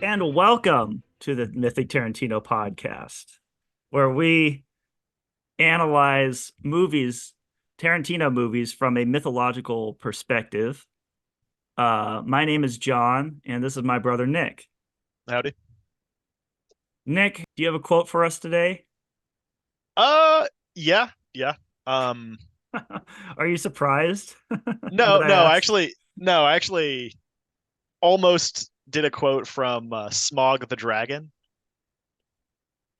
And welcome to the Mythic Tarantino podcast, where we analyze movies, Tarantino movies, from a mythological perspective. My name is John, and this is my brother Nick. Howdy. Nick, do you have a quote for us today? Uh, yeah, yeah. Um, Are you surprised no, that I no, asked? actually, no, I actually almost did a quote from Smog the Dragon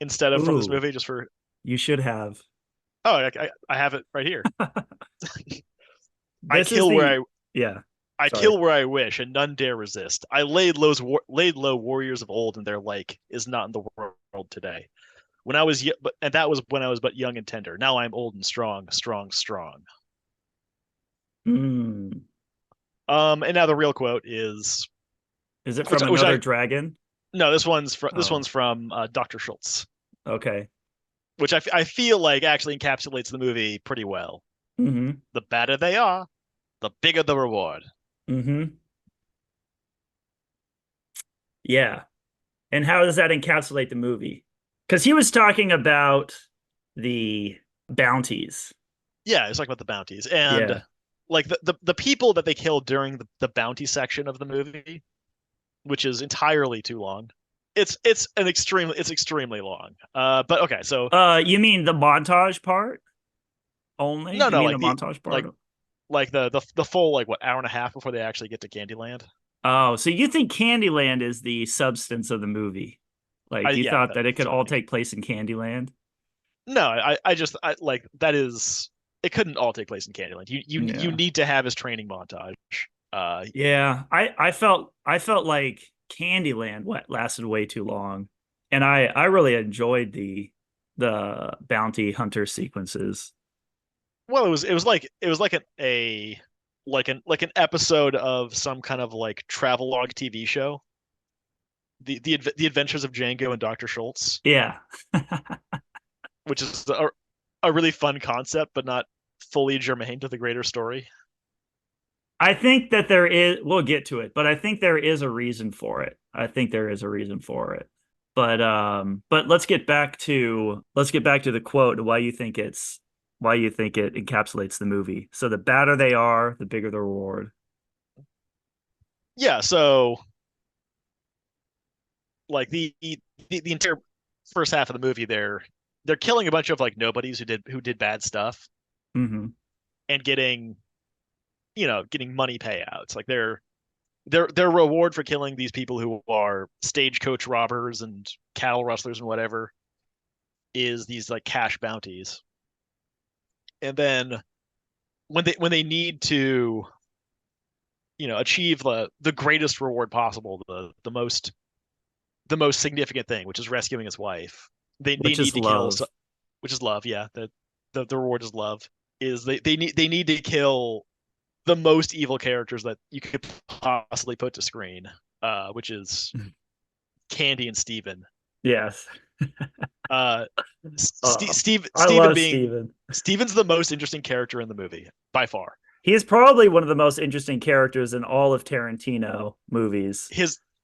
instead of from this Ooh, movie, just for. you should have. Oh, I have it right here. I This is kill where the, yeah, I sorry. kill where I wish, and none dare resist. I laid low warriors of old, and their like is not in the world today. When I was and that was when I was but young and tender. Now I'm old and strong, strong, strong. Mm. And now the real quote is Is it which from which another I dragon? no, this Oh, one's from Dr. Schultz, okay. which I feel like actually encapsulates the movie pretty well. Mm-hmm. The better they are, the bigger the reward. Mm-hmm. Yeah. And how does that encapsulate the movie? Because he was talking about the bounties. Yeah, it's like about the bounties and Yeah. like the people that they kill during the bounty section of the movie, which is entirely too long. It's extremely long. But okay, so You mean the montage part only? no, You no, mean the montage like part? like the full like what hour and a half before they actually get to Candyland. Oh, so you think Candyland is the substance of the movie? Like you Yeah, thought that it that's could what I all think. take place in Candyland? No, I just like that is it couldn't all take place in Candyland. You Yeah. need to have his training montage. Uh, Yeah. I felt like Candyland what lasted way too long. And I really enjoyed the bounty hunter sequences. well, it was like an episode of some kind of like travelogue TV show. The Adventures of Django and Dr. Schultz, Yeah. which is a really fun concept, but not fully germane to the greater story. I think that there is, we'll get to it, but I think there is a reason for it. I think there is a reason for it. But let's get back to the quote and why you think it encapsulates the movie. So the badder they are, the bigger the reward. Yeah, so like the entire first half of the movie, they're killing a bunch of like nobodies who did bad stuff Hmm. and getting money payouts. Like their reward for killing these people who are stagecoach robbers and cattle rustlers and whatever is these like cash bounties. And then when they need to achieve the greatest reward possible, the most significant thing, which is rescuing his wife, they Which need is to kill, love. which is love. Yeah, the reward is love. Is they need to kill the most evil characters that you could possibly put to screen, which is Candy and Steven. Yes. Uh, Uh, I Steven love being Steven. Steven's the most interesting character in the movie by far. He is probably one of the most interesting characters in all of Tarantino movies.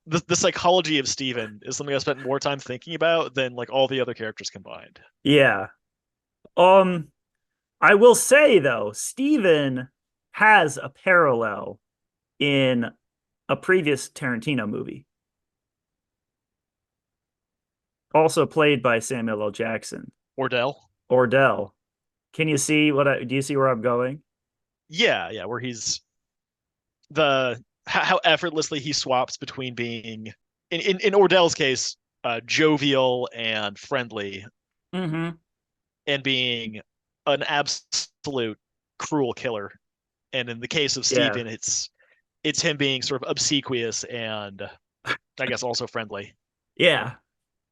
The psychology of Steven is something I spent more time thinking about than like all the other characters combined. Yeah. Um, I will say though, Steven has a parallel in a previous Tarantino movie, also played by Samuel L. Jackson. Ordell, Ordell. Can you see do you see where I'm going? yeah, yeah, where he's the how effortlessly he swaps between being in Ordell's case jovial and friendly Mm-hmm. and being an absolute cruel killer. And in the case of Yeah. Steven, it's him being sort of obsequious and I guess also friendly. Yeah.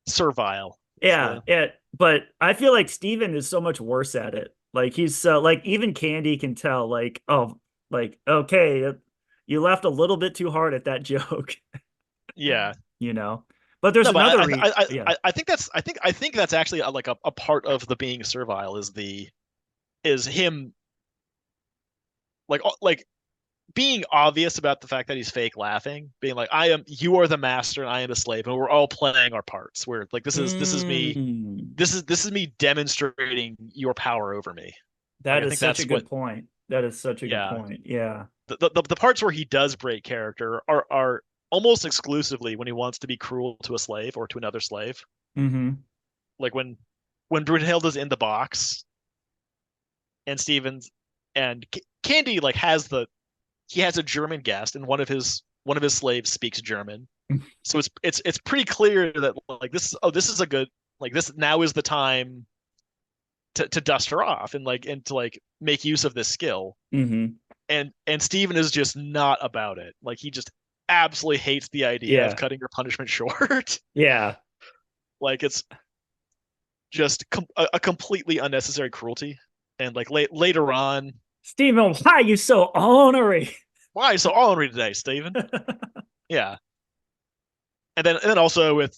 Servile is Yeah. the Yeah. But I feel like Steven is so much worse at it. Like he's so like even Candy can tell, like, oh, like, okay, you left a little bit too hard at that joke, yeah. you know? But there's No, but another I re I yeah. I think that's actually like a part of the being servile is him like being obvious about the fact that he's fake laughing, being like, you are the master and I am a slave, and we're all playing our parts. Where like Mm, this is me demonstrating your power over me. Like that I is think such a that's what, good point. That is such a good yeah. point. Yeah. The parts where he does break character are almost exclusively when he wants to be cruel to a slave or to another slave. Mm-hmm. Like when Brunhilde's in the box and Stevens and Candy like he has a German guest and one of his slaves speaks German. So it's pretty clear that like this is a good, like this now is the time to dust her off and to like make use of this skill. Mm-hmm. And Steven is just not about it. Like he just absolutely hates the idea of Yeah. cutting her punishment short. Yeah. Like it's just a completely unnecessary cruelty. And like later on, Stephen, why are you so ornery? why so ornery today, Steven? Yeah. And then also with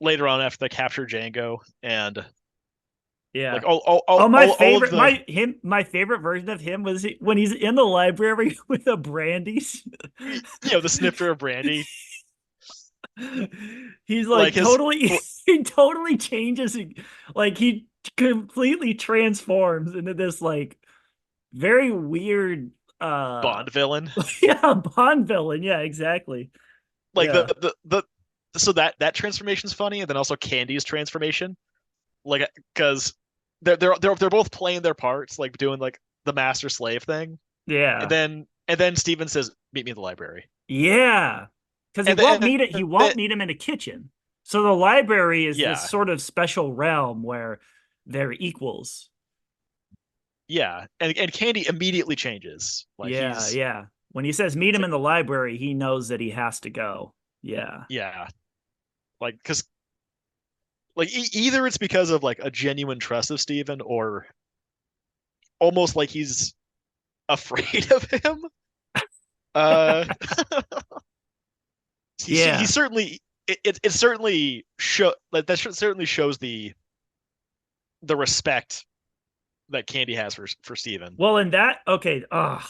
later on after they capture Django and Yeah. like Oh, all of the my favorite version of him was when he's in the library with the brandies. the snifter of brandy, He's like like his totally he totally changes, like he completely transforms into this like very weird Bond villain. yeah, Bond villain. Yeah, exactly. Like Yeah. the so that transformation's funny, and then also Candy's transformation, like because they're both playing their parts, like doing like the master slave thing, and Yeah. then Steven says, "Meet me in the library," Yeah. Because and then, he won't meet him in a kitchen. So the library is this yeah, sort of special realm where they're equals. yeah, and Candy immediately changes, like Yeah, he's yeah. When he says meet it's him like in the library, he knows that he has to go. Yeah. yeah, like because like either it's because of like a genuine trust of Steven or almost like he's afraid of him. Uh, he Yeah. certainly it certainly show like that certainly shows the respect that Candy has for Steven. Well, in that, okay. I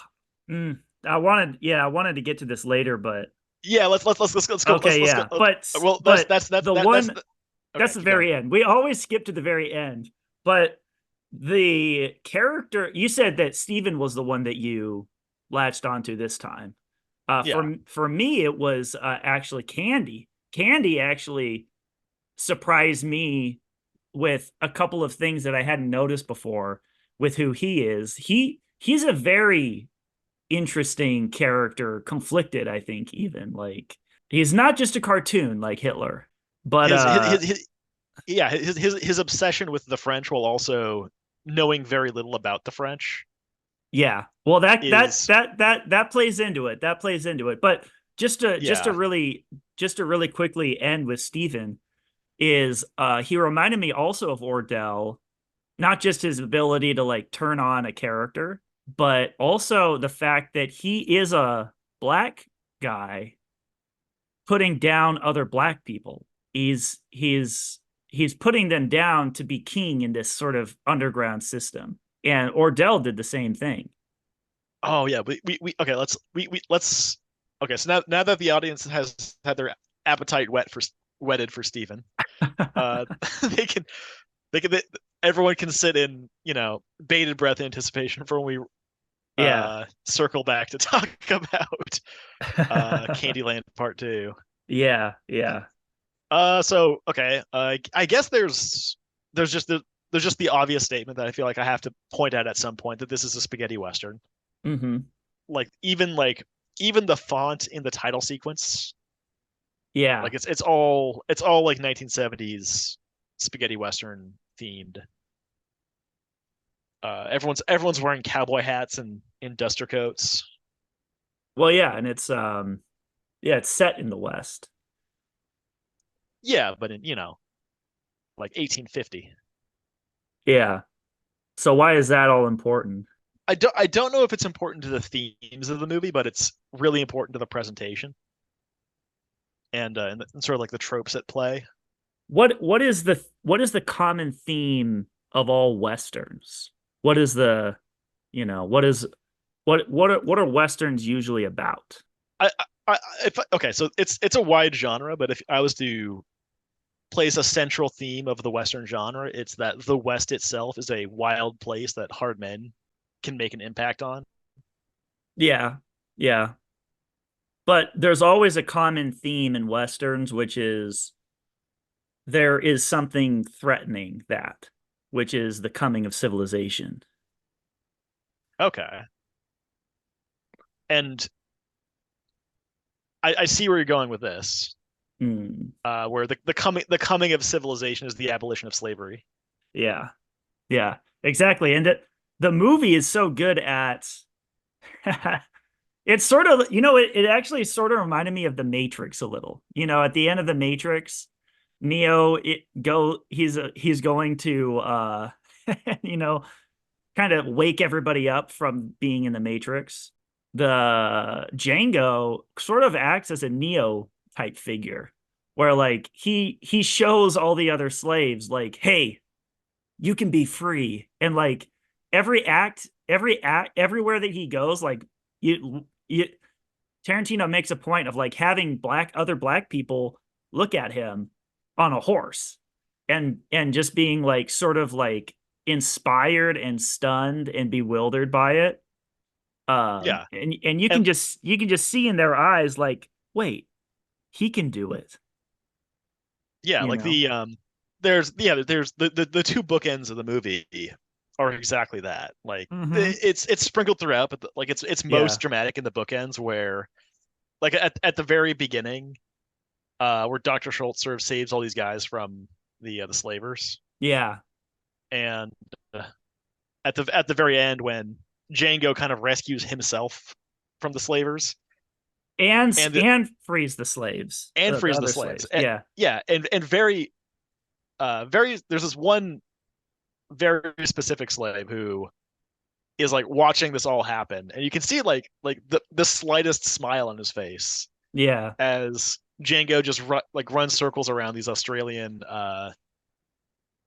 wanted to get to this later, but Yeah, let's go okay, let's go. yeah. Well, But that's the that's one okay. that's the Keep going. very end. We always skip to the very end. But the character, you said that Steven was the one that you latched onto this time. Yeah. For me, it was actually Candy. Candy actually surprised me with a couple of things that I hadn't noticed before with who he is. He's a very interesting character, conflicted, I think, even like he's not just a cartoon like Hitler, but His yeah his obsession with the French while also knowing very little about the French yeah. Well, is that plays into it. That plays into it. But yeah. just to really quickly end with Stephen is he reminded me also of Ordell, not just his ability to like turn on a character, but also the fact that he is a black guy putting down other black people. He's putting them down to be king in this sort of underground system. And Ordell did the same thing. Oh yeah, we okay. Let's okay. So now that the audience has had their appetite wetted for Steven, uh, they can they everyone can sit in bated breath anticipation for when we Yeah. circle back to talk about Candyland Part Two. Yeah, yeah. So okay, I guess there's just the obvious statement that I feel like I have to point out at some point that this is a spaghetti western. Mm-hmm. Even the font in the title sequence, Yeah. like it's all like 1970s spaghetti western themed. Everyone's wearing cowboy hats and in duster coats. Well, yeah, and it's yeah, it's set in the West. Yeah, but in like 1850. Yeah. So why is that all important? I don't know if it's important to the themes of the movie, but it's really important to the presentation and sort of like the tropes at play. What is the common theme of all westerns? What is the, what is What are westerns usually about? I, if okay, so it's a wide genre, but if I was to place a central theme of the Western genre, it's that the West itself is a wild place that hard men can make an impact on. Yeah, yeah. But there's always a common theme in westerns, which is there is something threatening that, which is the coming of civilization. Okay. And I see where you're going with this, Mm, where the coming of civilization is the abolition of slavery. yeah, yeah, exactly. And the movie is so good at it's sort of, it actually sort of reminded me of the Matrix a little. At the end of the Matrix, Neo he's going to you know kind of wake everybody up from being in the Matrix. The Django sort of acts as a Neo type figure where like he shows all the other slaves like, hey, you can be free. And like every act everywhere that he goes, like you Tarantino makes a point of like having other black people look at him on a horse and just being like sort of like inspired and stunned and bewildered by it. Yeah. And you And can just see in their eyes like, wait, he can do it, yeah, you like know? there's the two bookends of the movie are exactly that. Like Mm-hmm. it's sprinkled throughout, but like it's Yeah. most dramatic in the bookends where like at the very beginning, where Dr. Schultz sort of saves all these guys from the slavers, Yeah. and uh, at the very end when Django kind of rescues himself from the slavers and And frees the slaves, the frees the other slaves. slaves. Yeah. Yeah, and very there's this one very specific slave who is like watching this all happen, and you can see like the slightest smile on his face Yeah. as Django just runs circles around these Australian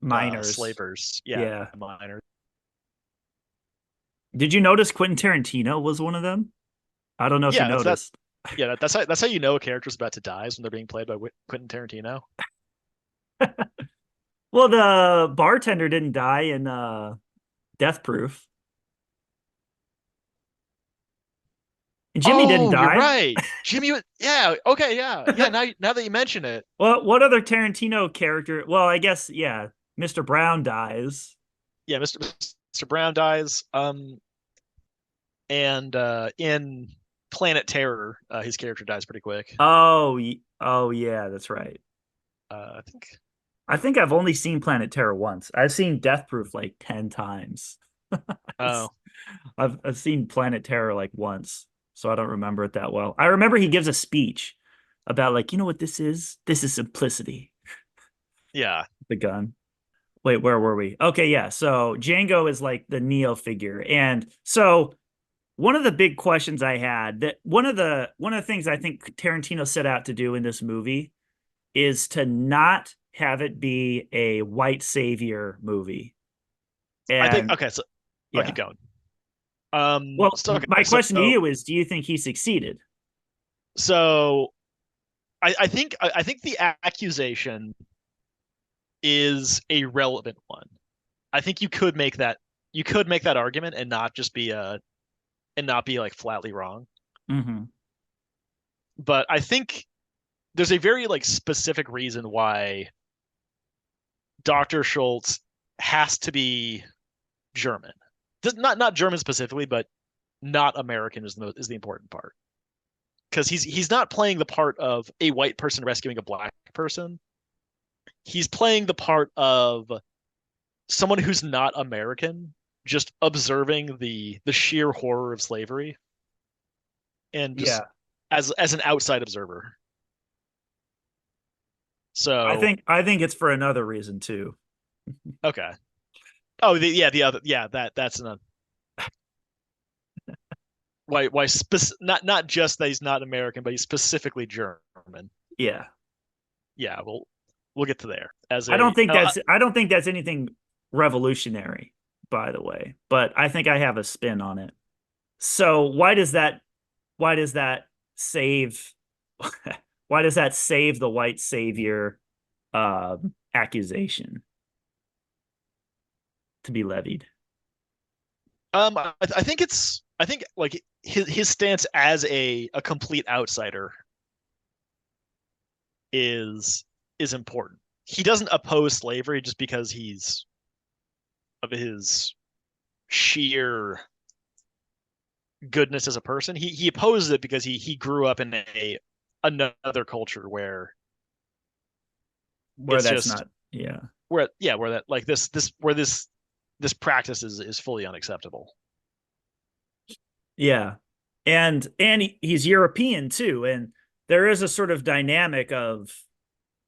Minors. slavers. Yeah, Yeah. miners. Did you notice Quentin Tarantino was one of them? I don't know if you Yeah, noticed. that's how you know a character's about to die is when they're being played by Quentin Tarantino. Well, the bartender didn't die in Death Proof. And Jimmy didn't Oh, you're die. right. Jimmy, yeah, okay, yeah. Now that you mention it, Well, what other Tarantino character? Well, I guess, yeah, Mr. Brown dies. yeah, Mr. Brown dies. And in Planet Terror, his character dies pretty quick. Oh yeah, that's right. I think. I think I've only seen Planet Terror once. I've seen Death Proof like 10 times. Oh, I've seen Planet Terror like once, so I don't remember it that well. I remember he gives a speech about like, you know what this is? This is simplicity. yeah. The gun. Wait, where were we? Okay, yeah. So Django is like the Neo figure. And so one of the big questions I had that one of the things I think Tarantino set out to do in this movie is to not have it be a white savior movie. I think And okay. So I'll keep yeah. going. Well, So okay. my question to you is, do you think he succeeded? So I think the accusation is a relevant one. I think you could make that argument and not be like flatly wrong. Hmm. But I think there's a very like specific reason why Dr. Schultz has to be German. Not German specifically, but not American is the important part. Because he's not playing the part of a white person rescuing a black person. He's playing the part of someone who's not American, just observing the sheer horror of slavery and just Yeah. as an outside observer. I So think I think it's for another reason too. okay. Oh, the other that's an not just that he's not American, but he's specifically German. Yeah. Yeah, we'll get to there as I don't a think that's anything revolutionary, by the way, but I think I have a spin on it. So why does that save why does that save the white savior accusation to be levied? I think like his stance as a complete outsider is is important. He doesn't oppose slavery just because he's of his sheer goodness as a person. He opposes it because he grew up in a another culture where Where it's that's just not, yeah. where that like this practice is fully unacceptable. Yeah. And he's European too, and there is a sort of dynamic of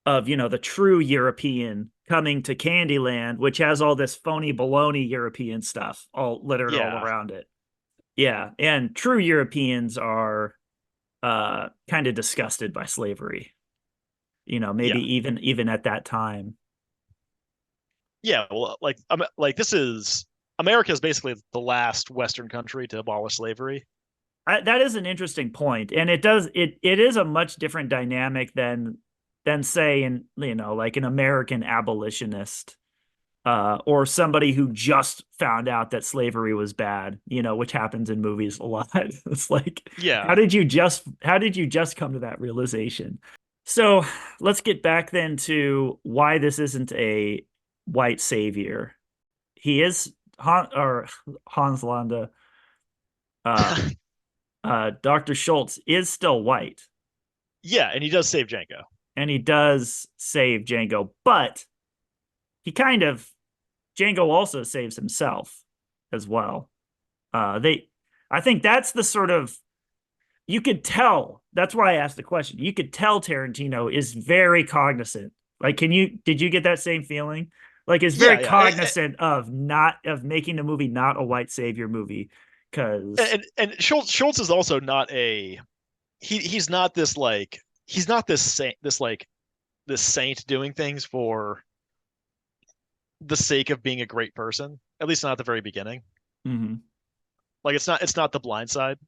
the true European coming to Candyland, which has all this phony baloney European stuff all littered all Yeah, around it. Yeah, and true Europeans are kind of disgusted by slavery. yeah, Maybe even at that time. yeah. Well, like this is America is basically the last Western country to abolish slavery. That is an interesting point, and it is a much different dynamic than say like an American abolitionist or somebody who just found out that slavery was bad, which happens in movies a lot. It's like, Yeah, how did you just come to that realization? So let's get back then to why this isn't a white savior. He is Hans Landa. Uh, Dr. Schultz is still white, yeah, and he does save Django. and he does save Django, but he kind of Django also saves himself as well. They, I think that's the sort of you could tell. That's why I asked the question. You could tell Tarantino is very cognizant. Like, did you get that same feeling? Like, is very Yeah, yeah, cognizant of making the movie not a white savior movie because and Schultz is also not a he's not this like he's not this saint this saint doing things for the sake of being a great person. At least not at the very beginning. hmm Like it's not the blind side.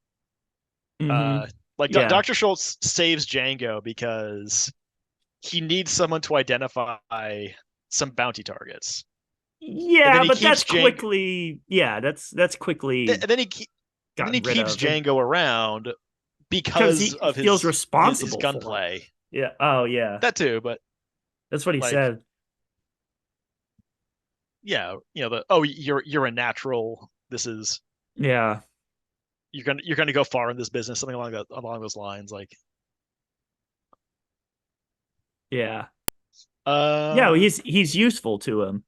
hmm Uh, like yeah, Dr. Schultz saves Django because he needs someone to identify some bounty targets, and then yeah, he but keeps Django. that's quickly And then he gotten rid keeps of, and Django around because because he of feels his responsible for it. gunplay. Yeah. Oh yeah, That too, but that's what he like said. yeah, you know the oh you're a natural. This is Yeah, you're gonna go far in this business, something along those lines. Like yeah, yeah. Well, uh, he's useful to him.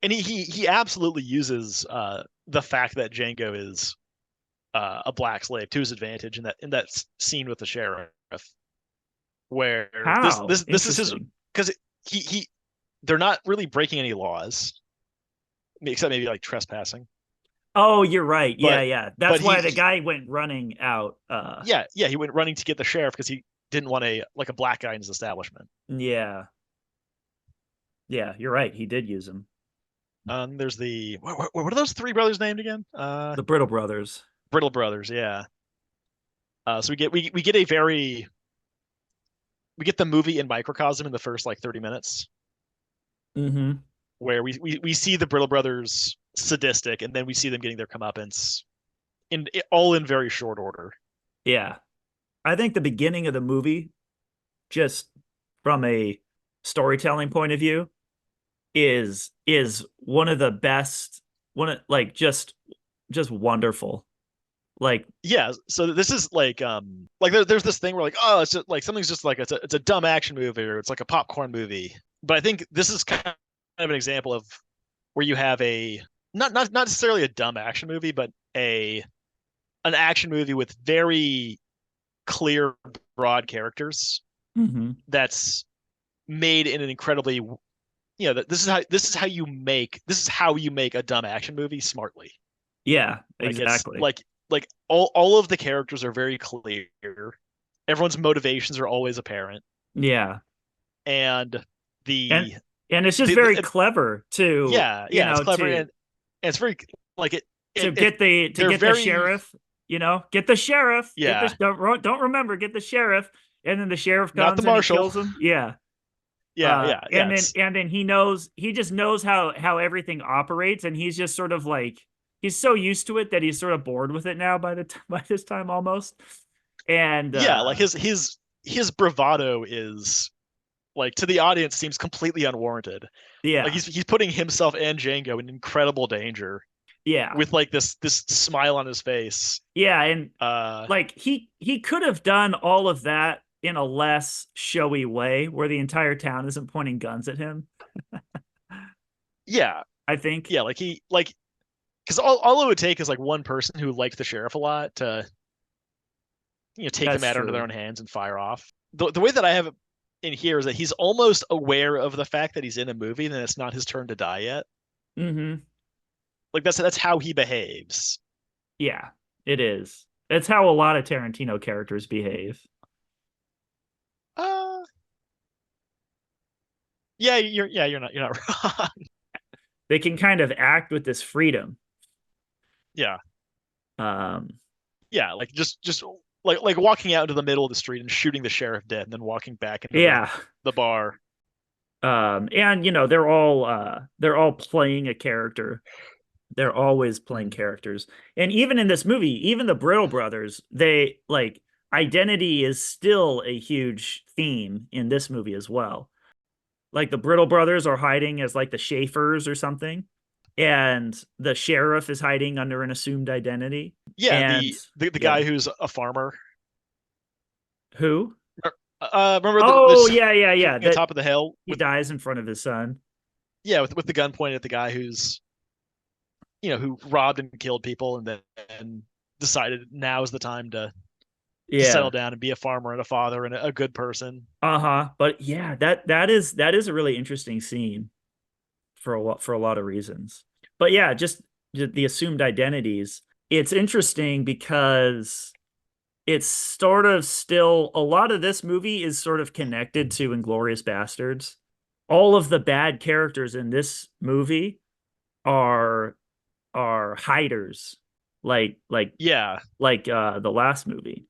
and he absolutely uses the fact that Django is a black slave to his advantage in that scene with the sheriff, where How this is his interesting. because he they're not really breaking any laws except maybe like trespassing, Oh, you're right. Yeah, but yeah. That's but why the guy went running out. yeah he went running to get the sheriff because he didn't want a black guy in his establishment. Yeah, yeah. You're right. He did use him. There's what are those three brothers named again? The Brittle brothers. Brittle brothers, yeah. So we get a very we get the movie in microcosm in the first like 30 minutes hmm where we see the Brittle brothers sadistic and then we see them getting their comeuppance in all in very short order. Yeah, I think the beginning of the movie, just from a storytelling point of view, is one of the best. One of like just wonderful. Like, Yeah, so this is like there's this thing where like oh it's just like something's just like it's a dumb action movie or it's like a popcorn movie. But I think this is kind of an example of where you have a not necessarily a dumb action movie, but a an action movie with very clear broad characters hmm that's made in an incredibly this is how you make a dumb action movie smartly. yeah, Like it's exactly. like all of the characters are very clear. Everyone's motivations are always apparent, Yeah, and and the and it's just very clever yeah, yeah, it's clever and it's very like to it get the they're get the very sheriff. get the sheriff, Yeah, don't remember, get the sheriff. And then the sheriff not the comes and he marshal. kills him. Yeah. Yeah, yeah, And yeah. then It's he just knows how everything operates, and he's just sort of like he's so used to it that he's sort of bored with it now by this time almost. And yeah, like his bravado is like to the audience seems completely unwarranted. Like yeah, he's putting himself and Django in incredible danger yeah, with like this smile on his face. yeah, and Uh like he could have done all of that in a less showy way, where the entire town isn't pointing guns at him. yeah, I think yeah, like he like because all it would take is like one person who likes the sheriff a lot to take the that's matter into their true. own hands and fire off. The way that I have it in here is that he's almost aware of the fact that he's in a movie and it's not his turn to die yet. Hmm. Like that's how he behaves. Yeah, it is. It's how a lot of Tarantino characters behave. Uh you're not wrong. They can kind of act with this freedom. Yeah. Um, Yeah, like just like walking out into the middle of the street and shooting the sheriff dead and then walking back into yeah. the bar. And they're all playing a character. They're always playing Mm. characters. And even in this movie, even the Brittle brothers, they like identity is still a huge theme in this movie as well. Like the Brittle brothers are hiding as like the Schaefers or something, and the sheriff is hiding under an assumed identity. Yeah, and And the yeah, guy who's a farmer. who? Remember Oh this yeah, yeah, yeah. on That top of the hill he dies in front of his son. with the gun pointed at the guy who's who robbed and killed people and then decided now is the time to settle Yeah. down and be a farmer and a father and a good person. Uh-huh. But yeah, that is a really interesting scene for a lot of reasons. But yeah, just the assumed identities. It's interesting because it's sort of still a lot of this movie is sort of connected to Inglorious Bastards. All of the bad characters in this movie are hiders, like like Yeah. the last movie,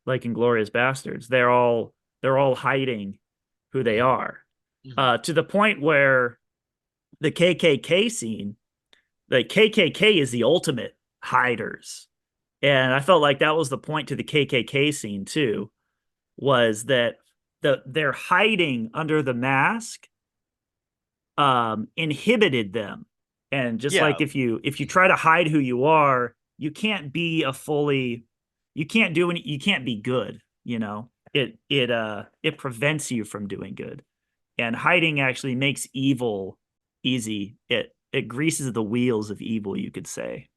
like Inglorious Bastards. They're all hiding who they are, Mhm. to the point where the KKK scene, the KKK is the ultimate hiders. And I felt like that was the point to the KKK scene too, was that they're hiding under the mask inhibited them. And just Yeah. like if you try to hide who you are, you can't be a fully you can't do any you can't be good, it prevents you from doing good. And hiding actually makes evil easy. It greases the wheels of evil, you could say.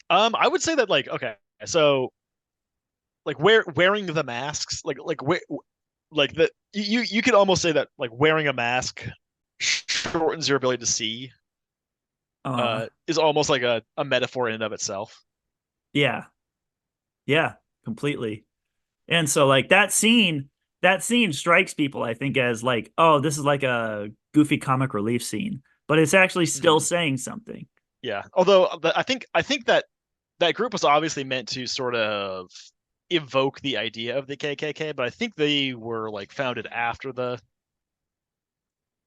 I would say that like okay, so like wearing the masks like that you could almost say that like wearing a mask shortens your ability to see Uh is almost like a metaphor in and of itself. yeah. Yeah, completely. And so like that scene strikes people, I think, as like, oh, this is like a goofy comic relief scene, but it's actually still Mhm. saying something. Yeah. Although I think that group was obviously meant to sort of evoke the idea of the KKK, but I think they were like founded after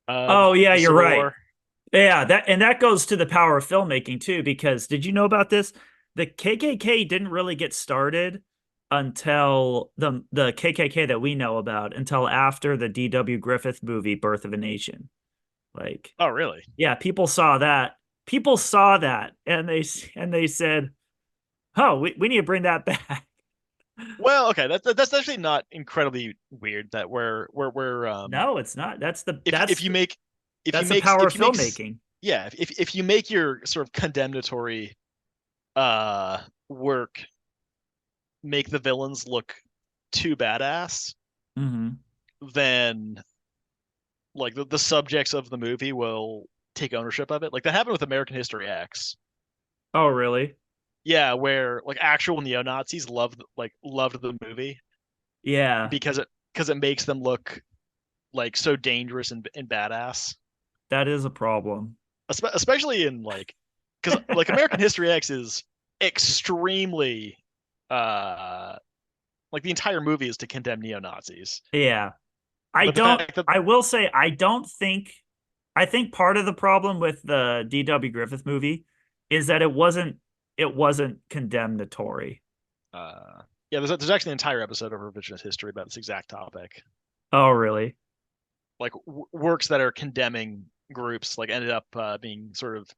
Oh yeah, the you're Civil right. War. Yeah, that goes to the power of filmmaking too, because did you know about this? The KKK didn't really get started until the KKK that we know about until after the D.W. Griffith movie Birth of a Nation. Like, Oh, really? yeah, people saw that. People saw that and they said, "Oh, we need to bring that back." Well, okay, that's actually not incredibly weird that we're No, it's not. That's the if that's you make if you that's the make power of if you make filmmaking. yeah, if you make your sort of condemnatory work make the villains look too badass, Hmm. then like the subjects of the movie will take ownership of it. Like that happened with American History X. Oh, really? Yeah, where like actual neo-Nazis loved the movie Yeah, because it makes them look like so dangerous and badass. that is a problem. Especially in like because like American History X is extremely uh like the entire movie is to condemn neo-Nazis. Yeah. But the fact that I will say, I think part of the problem with the D.W. Griffith movie is that it wasn't condemnatory. yeah, there's actually an entire episode of revisionist history about this exact topic. Oh, really? Like works that are condemning groups like ended up being sort of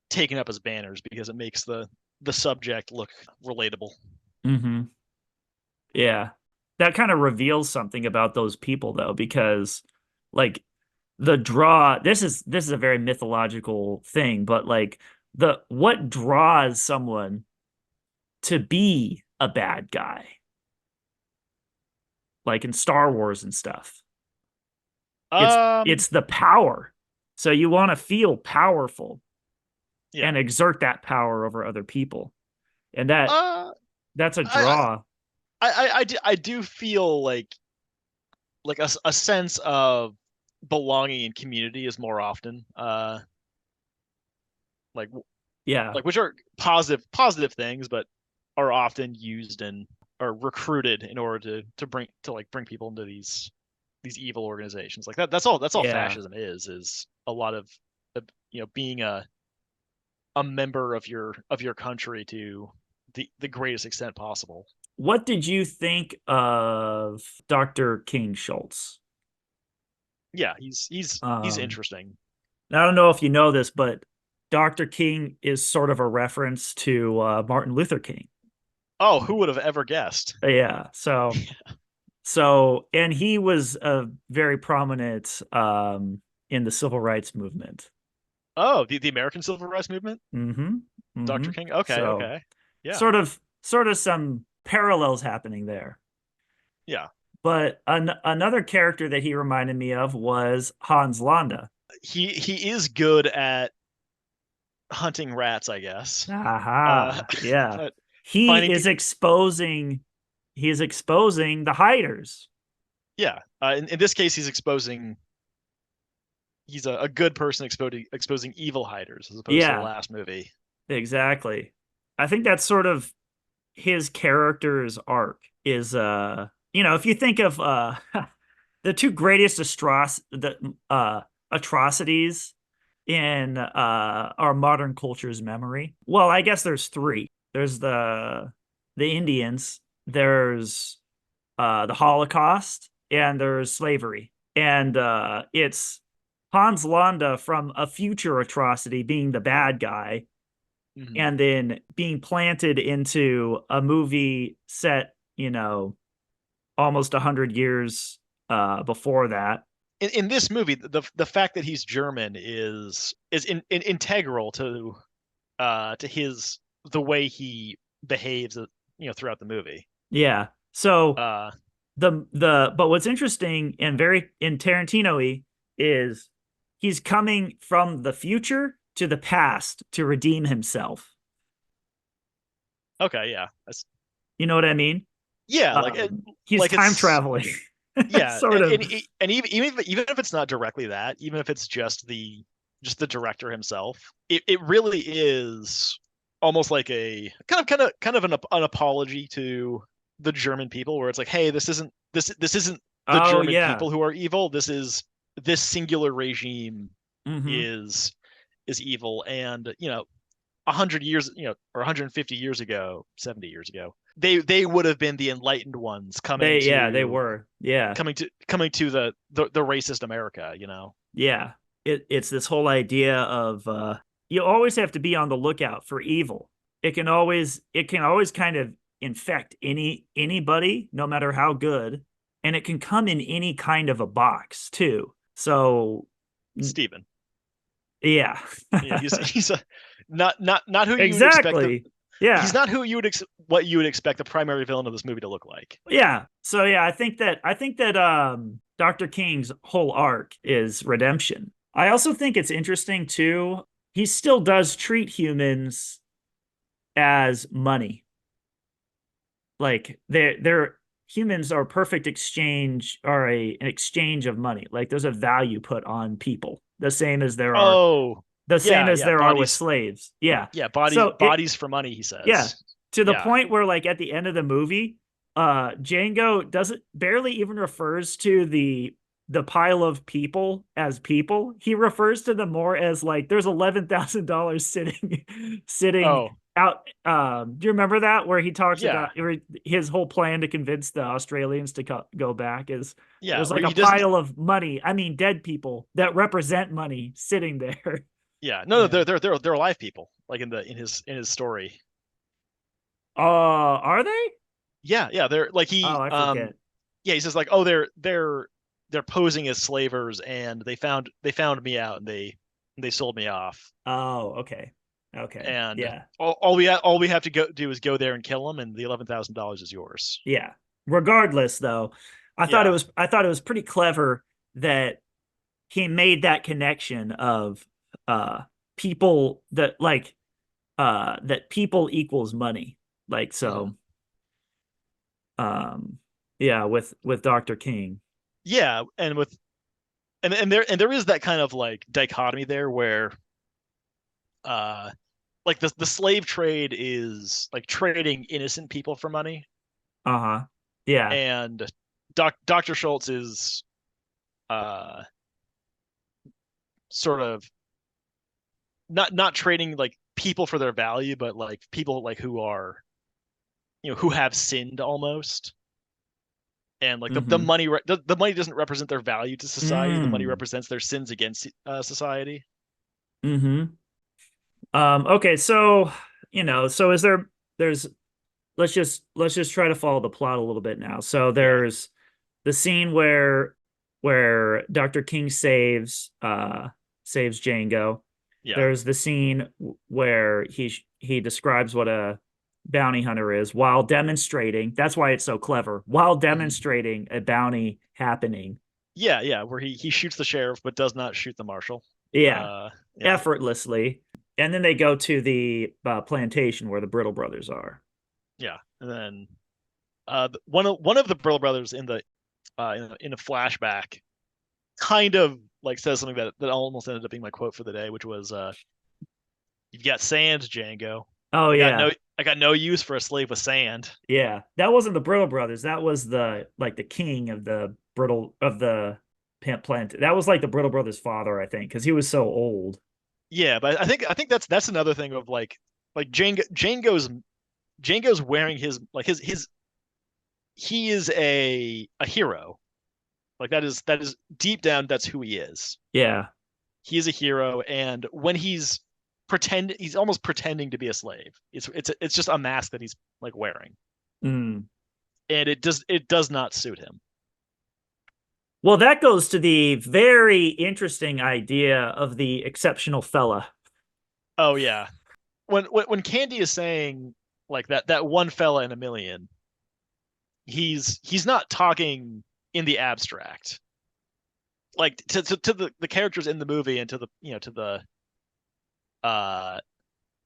taken up as banners because it makes the subject look relatable. Mm-hmm. Yeah. That kind of reveals something about those people though, because like the draw, this is a very mythological thing, but like the what draws someone to be a bad guy, like in Star Wars and stuff. Um, It's the power. So you want to feel powerful yeah. and exert that power over other people. And Uh, that's a I draw. I do feel like a sense of belonging and community is more often like Yeah. which are positive things, but are often used and are recruited in order to like bring people into these evil organizations. Like that's all Yeah. fascism is a lot of being a member of your country to the greatest extent possible. What did you think of Dr. King Schultz? Yeah, he's Um, interesting. I don't know if you know this, but Dr. King is sort of a reference to Martin Luther King. Oh, who would have ever guessed? Yeah. And he was a very prominent in the civil rights movement. Oh, the American Civil Rights Movement, Mm-hmm. Mm-hmm. Dr. King. Okay, So okay, yeah, sort of some parallels happening there. yeah. But another character that he reminded me of was Hans Landa. He is good at hunting rats, I guess. Uh, Aha, yeah. but He finding is people. exposing the hiders. Yeah, in this case, he's a good person exposing evil hiders as opposed to the Yeah, last movie. exactly. I think that's sort of his character's arc is if you think of the two greatest atrocities in our modern culture's memory. Well, I guess there's three. There's the Indians, there's the Holocaust, and there's slavery. And it's Hans Landa from a future atrocity being the bad guy, Hmm. and then being planted into a movie set, almost 100 years before that. In this movie, the fact that he's German is integral to his the way he behaves, throughout the movie. Yeah. So Uh, the but what's interesting and very in Tarantino-y is he's coming from the future to the past to redeem himself. okay, yeah, You know what I mean? yeah, He's like time it's traveling, yeah, sort of. and even if it's not directly that, even if it's just the director himself, it really is almost like a kind of an apology to the German people, where it's like, hey, this isn't the Oh German yeah. people who are evil. This singular regime Hmm. is evil, and 100 years, or 150 years ago, 70 years ago, they would have been the enlightened ones They were. Yeah. coming to the racist America. Yeah. It's this whole idea of you always have to be on the lookout for evil. It can always kind of infect anybody, no matter how good, and it can come in any kind of a box too. So Stephen. yeah. Yeah, he's a not who you would expect Exactly. he's Yeah. not who what you would expect the primary villain of this movie to look like. Yeah. So yeah, I think that Dr. King's whole arc is redemption. I also think it's interesting too. He still does treat humans as money. Like they're humans are perfect exchange an exchange of money. Like there's a value put on people. The same as there are Oh, the same Yeah, as yeah, there are with bodies. slaves. Yeah. Yeah, bodies So it bodies for money, he yeah, says. to the Yeah. point where like at the end of the movie, Django doesn't barely even refers to the pile of people as people. He refers to them more as like there's $11,000 sitting Oh, out. Do you remember that where he talks yeah. about his whole plan to convince the Australians to go back is Yeah, there's where like a he doesn't. pile of money. I mean, dead people that represent money sitting there. Yeah, no, no, Yeah. they're alive people, like in his story. Are they? Yeah, yeah, they're like Oh, I forget. yeah, he says like, oh, they're posing as slavers, and they found me out, and they sold me off, Oh, okay. Okay. and Yeah. all we have to do is go there and kill them, and the $11,000 is yours. Yeah. Regardless, though, Yeah. I thought it was pretty clever that he made that connection of uh people that like that people equals money. Like Mhm. so um yeah, with Dr. King. Yeah, and there is that kind of like dichotomy there where uh like the slave trade is like trading innocent people for money, Uh-huh. Yeah. and Dr. Schultz is uh sort of not trading like people for their value, but like people like who are, who have sinned almost, and like the Mm-hmm. money the money doesn't represent their value to society. The money Mm. represents their sins against society. Mm-hmm. Okay, so so there's let's just try to follow the plot a little bit now. So Yeah, there's the scene where Dr. King saves Django. yeah. There's the scene where he describes what a bounty hunter is while demonstrating. That's why it's so clever. While Mhm. demonstrating a bounty happening. Yeah, yeah, where he shoots the sheriff but does not shoot the marshal. Yeah, Uh, yeah, effortlessly. And then they go to the plantation where the Brittle brothers are. yeah. And then one of the Brill brothers in a flashback kind of like says something that almost ended up being my quote for the day, which was "You've got sand, Django. Oh I got yeah. no I got no use for a slave with sand." Yeah, that wasn't the Brittle brothers. That was the like the king of the Brittle of the plant. That was like the Brittle brothers' father, I think, because he was so old. Yeah, but I think that's another thing of like Django's wearing his like his he is a hero. Like that is deep down, that's who he is. Yeah. He is a hero, and when he's almost pretending to be a slave. It's just a mask that he's like wearing, Mm. and it does not suit him. Well, that goes to the very interesting idea of the exceptional fella. Oh yeah, when Candy is saying like that one fella in a million, he's not talking in the abstract. Like to the characters in the movie, and to the to the uh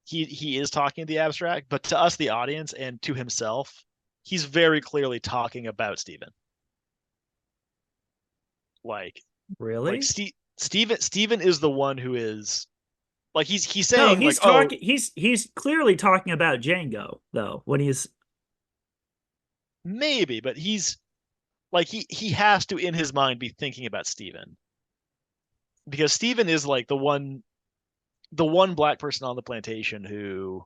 he is talking in the abstract, but to us the audience and to himself, he's very clearly talking about Steven. Like like Really? Steven is the one who is like he's No, saying like, oh, he's clearly talking about Django though when he's maybe, but he's like he has to in his mind be thinking about Steven, because Steven is like the one black person on the plantation who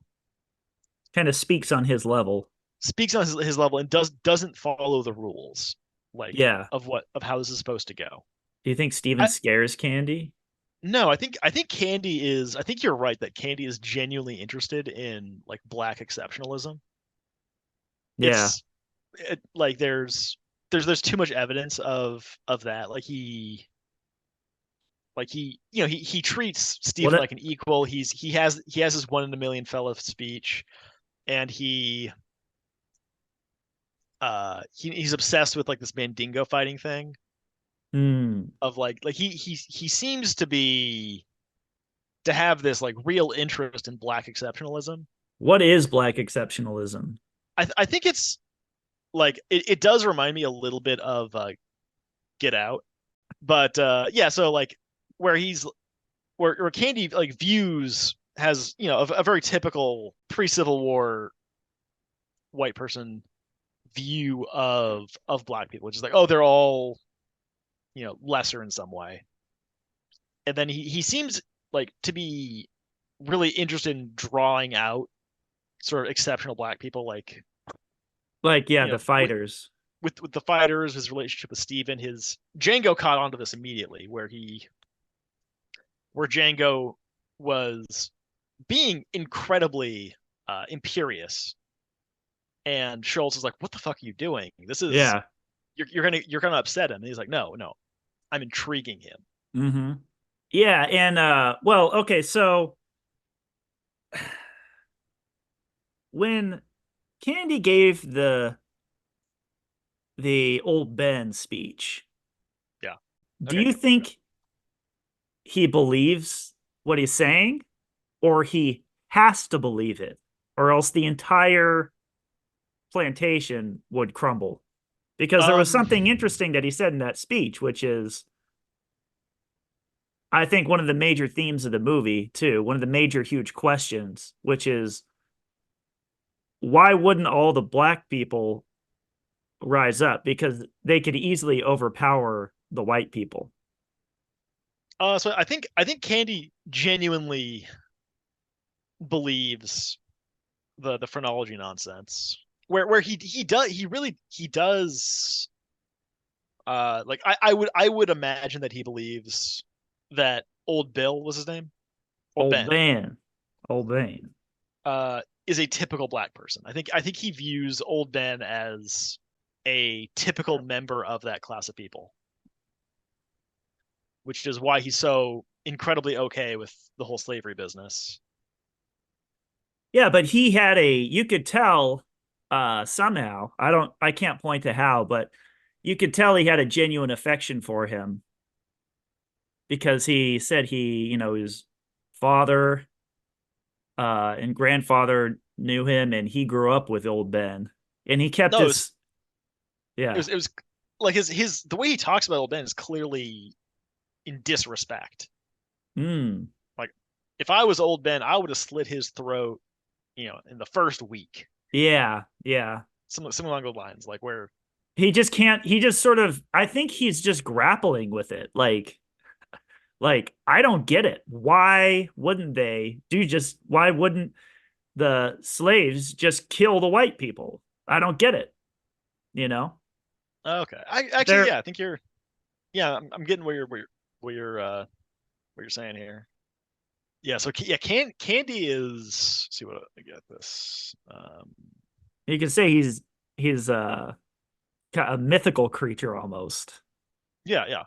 kind of speaks on his level. speaks on his level and doesn't follow the rules, like Yeah. of how this is supposed to go. Do you think Steven I scares Candy? No, I think Candy is I think you're right that Candy is genuinely interested in like black exceptionalism. Yeah. It's like there's too much evidence of that. He treats Stephen What? like an equal. He has his one in a million fella speech, and he's obsessed with like this Mandingo fighting thing Hmm. of like he seems to have this like real interest in black exceptionalism. What is black exceptionalism? I think it's like it does remind me a little bit of Get Out, but yeah, so like where where Candy like views has a very typical pre-Civil War white person view of black people, which is like, oh, they're all lesser in some way. And then he seems like to be really interested in drawing out sort of exceptional black people, like Like, yeah, you the know fighters. with the fighters, his relationship with Steven, his Django caught onto this immediately, where Django was being incredibly imperious, and Schultz is like, "What the fuck are you doing? This is Yeah. you're gonna upset him." And he's like, "No, no, I'm intriguing him." Mm-hmm. Yeah, and well, okay, so when Candy gave the old Ben speech, Yeah. do Okay. you think he believes what he's saying, or he has to believe it, or else the entire plantation would crumble? Because there was Um. something interesting that he said in that speech, which is, I think, one of the major themes of the movie, too, one of the major huge questions, which is, why wouldn't all the black people rise up? Because they could easily overpower the white people. So I think Candy genuinely believes the phrenology nonsense. Where he does like I would imagine that he believes that old Bill was his name, old Old Ben, man, old man. is a typical black person. I think he views old Ben as a typical member of that class of people, which is why he's so incredibly okay with the whole slavery business. Yeah, but he had a, you could tell somehow, I can't point to how, but you could tell he had a genuine affection for him because he said his father and grandfather knew him and he grew up with old Ben. And he kept No, it was his, yeah. it was like his the way he talks about old Ben is clearly in disrespect. Mm, Like if I was old Ben, I would have slit his throat, in the first week. yeah, yeah. Something along those lines, like where He just can't, he just sort of, I think he's just grappling with it. Like I don't get it. Why wouldn't they do just why wouldn't the slaves just kill the white people? I don't get it, you know? okay, I actually They're yeah, I think you're yeah, I'm getting what you're saying here. Yeah, so yeah, Candy is see what I get this. you can say he's a mythical creature almost. Yeah, yeah.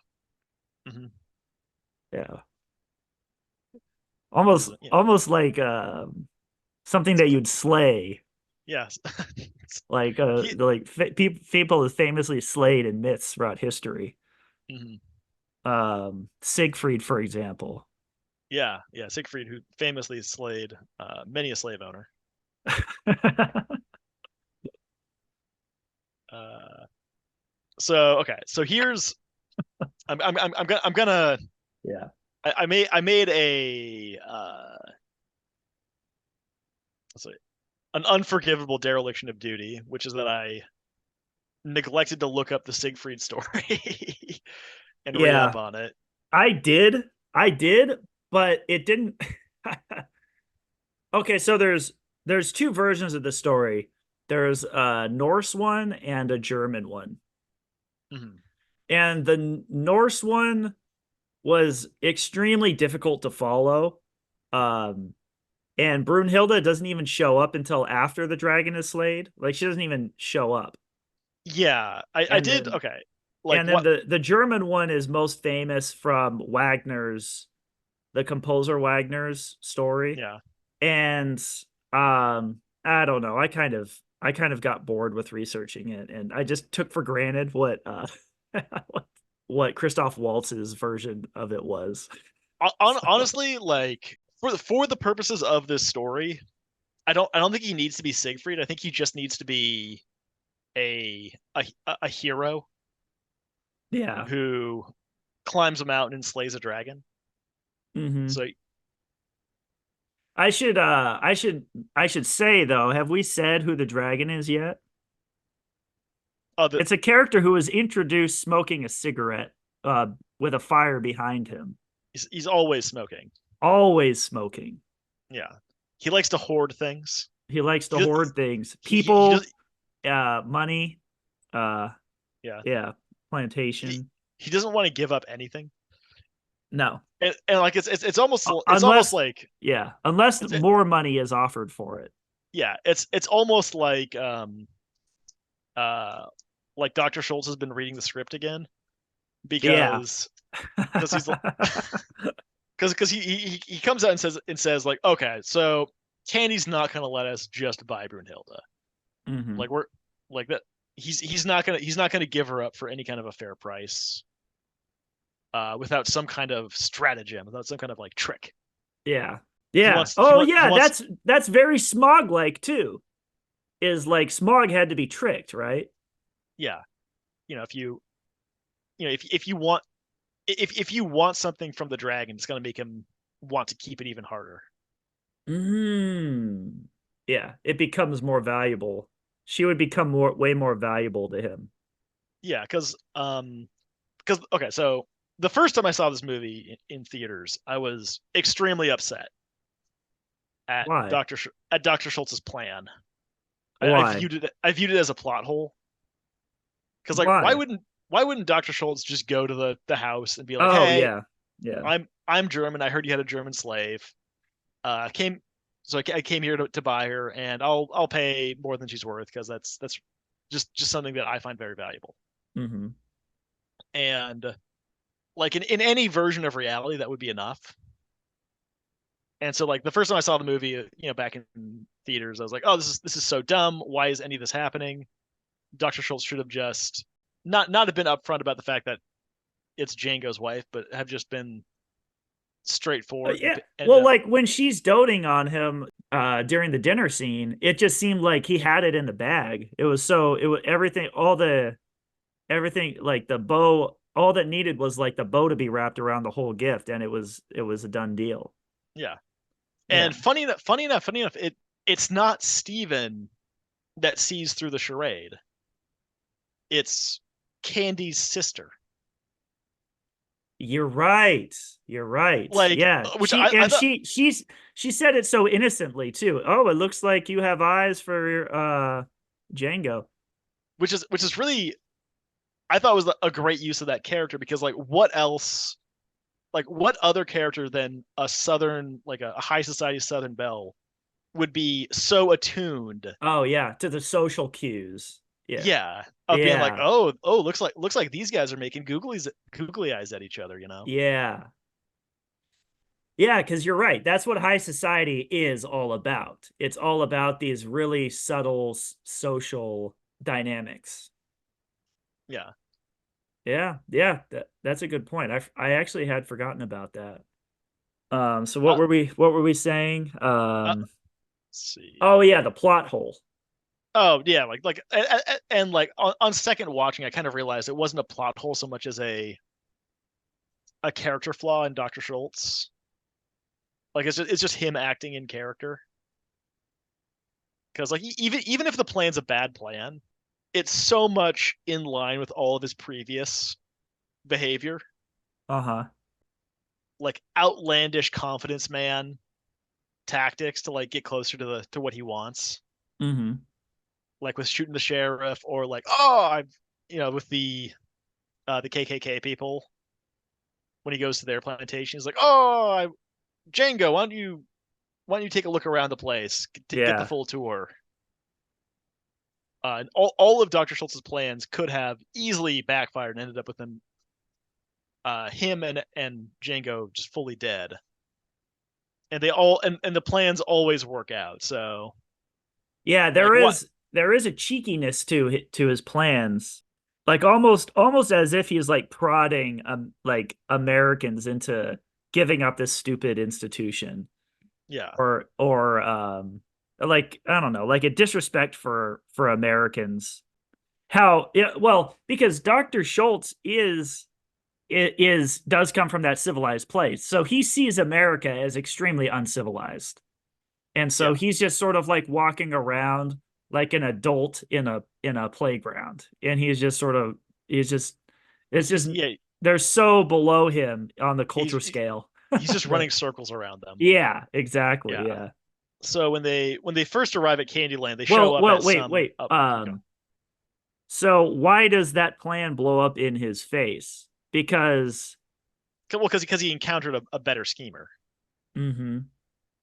Hmm. Yeah. He is, Almost like something that you'd slay. yes. Like he people is famously slayed in myths throughout history. mhm. Siegfried, for example. Yeah, yeah, Siegfried, who famously slayed many a slave owner. Uh, so okay, so here's I'm gonna Yeah. I made a let's see, an unforgivable dereliction of duty, which is that I neglected to look up the Siegfried story and read up Yeah. on it. I did. I did, but it didn't. Okay, so there's two versions of the story. There's a Norse one and a German one. Mhm. And the Norse one was extremely difficult to follow. Um, and Brunhilde doesn't even show up until after the dragon is slayed. Like she doesn't even show up. Yeah, I And did then okay. Like and then what? the German one is most famous from the composer Wagner's story. Yeah. And I don't know. I kind of got bored with researching it, and I just took for granted what what Christoph Waltz's version of it was. So, Honestly, like for the purposes of this story, I don't think he needs to be Siegfried. I think he just needs to be a hero yeah. who climbs a mountain and slays a dragon. Hmm. So I should I should say though, have we said who the dragon is yet? the It's a character who was introduced smoking a cigarette with a fire behind him. he's always smoking. Always smoking. Yeah, he likes to hoard things. He likes to He does, hoard things. he does People, money, uh yeah. yeah, He plantation. he doesn't want to give up anything. No. And like it's almost Unless like yeah, unless it's it, more money is offered for it. yeah, it's almost uh like Dr. Schultz has been reading the script again Yeah. because he's because he comes out and says like, okay, so Candy's not gonna let us just buy Brunhilde. Hmm. Like we're like that. He's not gonna give her up for any kind of a fair price. Without some kind of stratagem, without some kind of like trick. Yeah. He Yeah. wants Oh he yeah, wants that's very Smog like too. Is like Smog had to be tricked, right? yeah. You know, if you want if you want something from the dragon, it's gonna make him want to keep it even harder. Mm. Yeah, it becomes more valuable. She would become way more valuable to him. Yeah, because okay, so the first time I saw this movie in theaters, I was extremely upset at Why? Dr. Schultz's plan. Why? I viewed it as a plot hole because like Why? why wouldn't Dr. Schultz just go to the house and be like, Oh hey, yeah. Yeah. I'm German. I heard you had a German slave. Came so I came here to buy her, and I'll pay more than she's worth because that's just something that I find very valuable. Hmm. And like in any version of reality, that would be enough. And so like the first time I saw the movie, back in theaters, I was like, oh, this is so dumb. Why is any of this happening? Dr. Schultz should have just not have been upfront about the fact that it's Django's wife, but have just been straightforward Yeah. and Well, like when she's doting on him during the dinner scene, it just seemed like he had it in the bag. It was everything, everything like the bow, all that needed was like the bow to be wrapped around the whole gift, and it was a done deal. yeah. Yeah. And funny enough, it's not Steven that sees through the charade. It's Candy's sister. You're right. You're right. Like Yeah. which I thought She said it so innocently too. Oh, it looks like you have eyes for Django. which is really I thought was a great use of that character because like what else like what other character than a southern like a high society southern belle would be so attuned, Oh yeah, to the social cues. Yeah. yeah, of being like, Yeah. oh, looks like these guys are making googly eyes at each other, Yeah. Yeah, because you're right. That's what high society is all about. It's all about these really subtle social dynamics. Yeah. Yeah, yeah, that's a good point. I actually had forgotten about that. So Uh, what were we saying? let's see. Oh yeah, the plot hole. Oh yeah, and like on second watching, I kind of realized it wasn't a plot hole so much as a character flaw in Dr. Schultz. Like it's just him acting in character. Because like even if the plan's a bad plan, it's so much in line with all of his previous behavior, Uh-huh. like outlandish confidence man tactics to like get closer to the to what he wants, Mm-hmm. like with shooting the sheriff or like oh I've with the KKK people when he goes to their plantation, he's like oh Django, why don't you take a look around the place, get the Yeah. full tour. And all of Dr. Schultz's plans could have easily backfired and ended up with him and Django just fully dead. And they all and the plans always work out. So Yeah, like what? there is a cheekiness to his plans. Like almost as if he's like prodding like Americans into giving up this stupid institution Yeah, or like I don't know, like a disrespect for Americans. How yeah, well, because Dr. Schultz is does come from that civilized place. So he sees America as extremely uncivilized. And so Yeah. he's just sort of like walking around like an adult in a playground. And he's just it's He's just yeah, they're so below him on the culture he's scale he's just that running circles around them. yeah, exactly. Yeah. Yeah. So when they first arrive at Candyland, they show Well, up well, at wait, some wait. oh, go. So why does that plan blow up in his face? Because Well, because he encountered a better schemer. mm-hmm,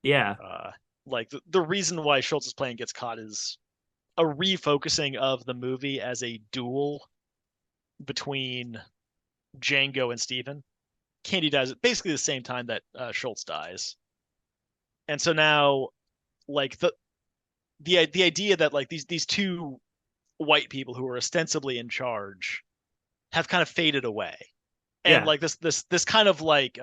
yeah, Uh, like the reason why Schultz's plan gets caught is a refocusing of the movie as a duel between Django and Steven. Candy dies at basically the same time that Schultz dies, and so now like the idea that like these two white people who are ostensibly in charge have kind of faded away, and yeah, like this kind of like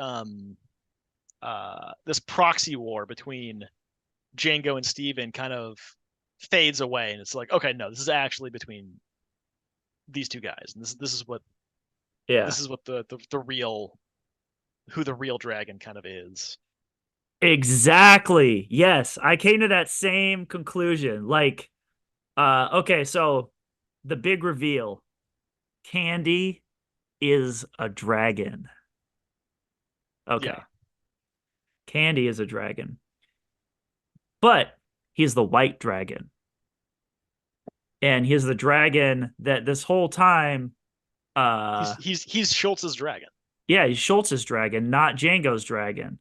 this proxy war between Django and Steven kind of fades away, and it's like, okay, no, this is actually between these two guys, and this is what yeah. this is what the real who the real dragon kind of is. Exactly. Yes, I came to that same conclusion. Like, okay, so the big reveal, Candy is a dragon. Yeah, Okay, Candy is a dragon, but he's the white dragon, and he's the dragon that this whole time, he's uh, he's he's Schultz's dragon. yeah, he's Schultz's dragon, not Django's dragon.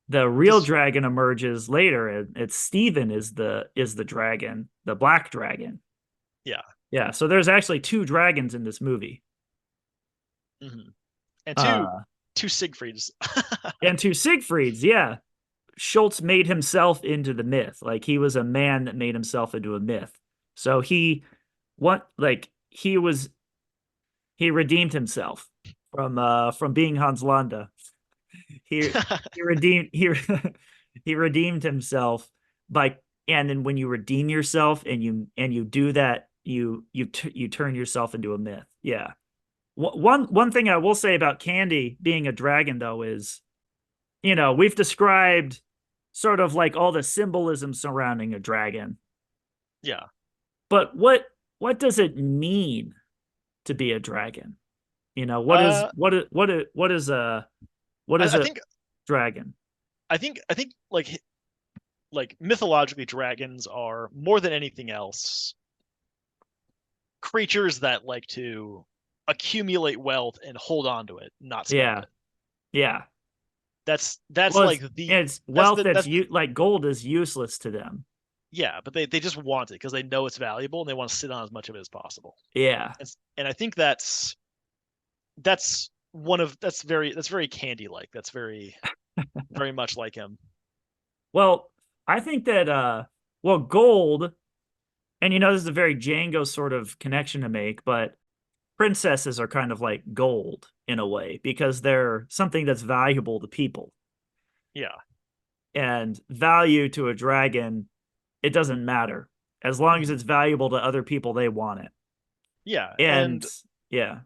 The real Because dragon emerges later, and it's Steven is the dragon, the black dragon. yeah, Yeah, so there's actually two dragons in this movie. mm-hmm. And Uh, two Siegfrieds. and two Siegfrieds, yeah. Schultz made himself into the myth. Like he was a man that made himself into a myth. So he redeemed himself from being Hans Landa. He he redeemed he he redeemed himself by and then when you redeem yourself and you do that you turn yourself into a myth. Yeah. One thing I will say about Candy being a dragon though is, we've described sort of like all the symbolism surrounding a dragon, Yeah, but what does it mean to be a dragon? What is uh, what I, is I a think dragon? I think like mythologically, dragons are more than anything else creatures that like to accumulate wealth and hold on to it, not spend Yeah. it. Yeah. That's Well, like the it's wealth that's the like gold is useless to them. yeah, but they just want it because they know it's valuable and they want to sit on as much of it as possible. Yeah. And I think that's that's very Candy like. That's very much like him. Well, I think that gold, and this is a very Django sort of connection to make, but princesses are kind of like gold in a way because they're something that's valuable to people. Yeah. And value to a dragon, it doesn't matter. As long as Mhm. it's valuable to other people, they want it. Yeah, And yeah,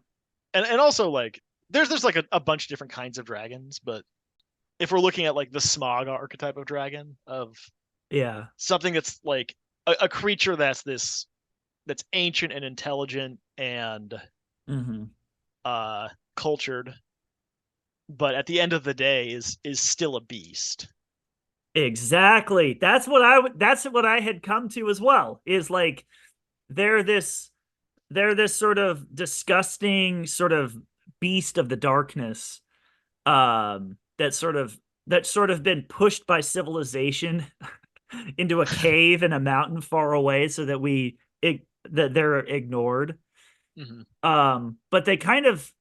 and also like there's like a bunch of different kinds of dragons, but if we're looking at like the Smog archetype of dragon of yeah. something that's like a creature that's ancient and intelligent and Hmm. cultured, but at the end of the day is still a beast. Exactly. That's what I had come to as well. Is like they're this they're this sort of disgusting sort of beast of the darkness that sort of been pushed by civilization into a cave in a mountain far away so that that they're ignored. Hmm. But they kind of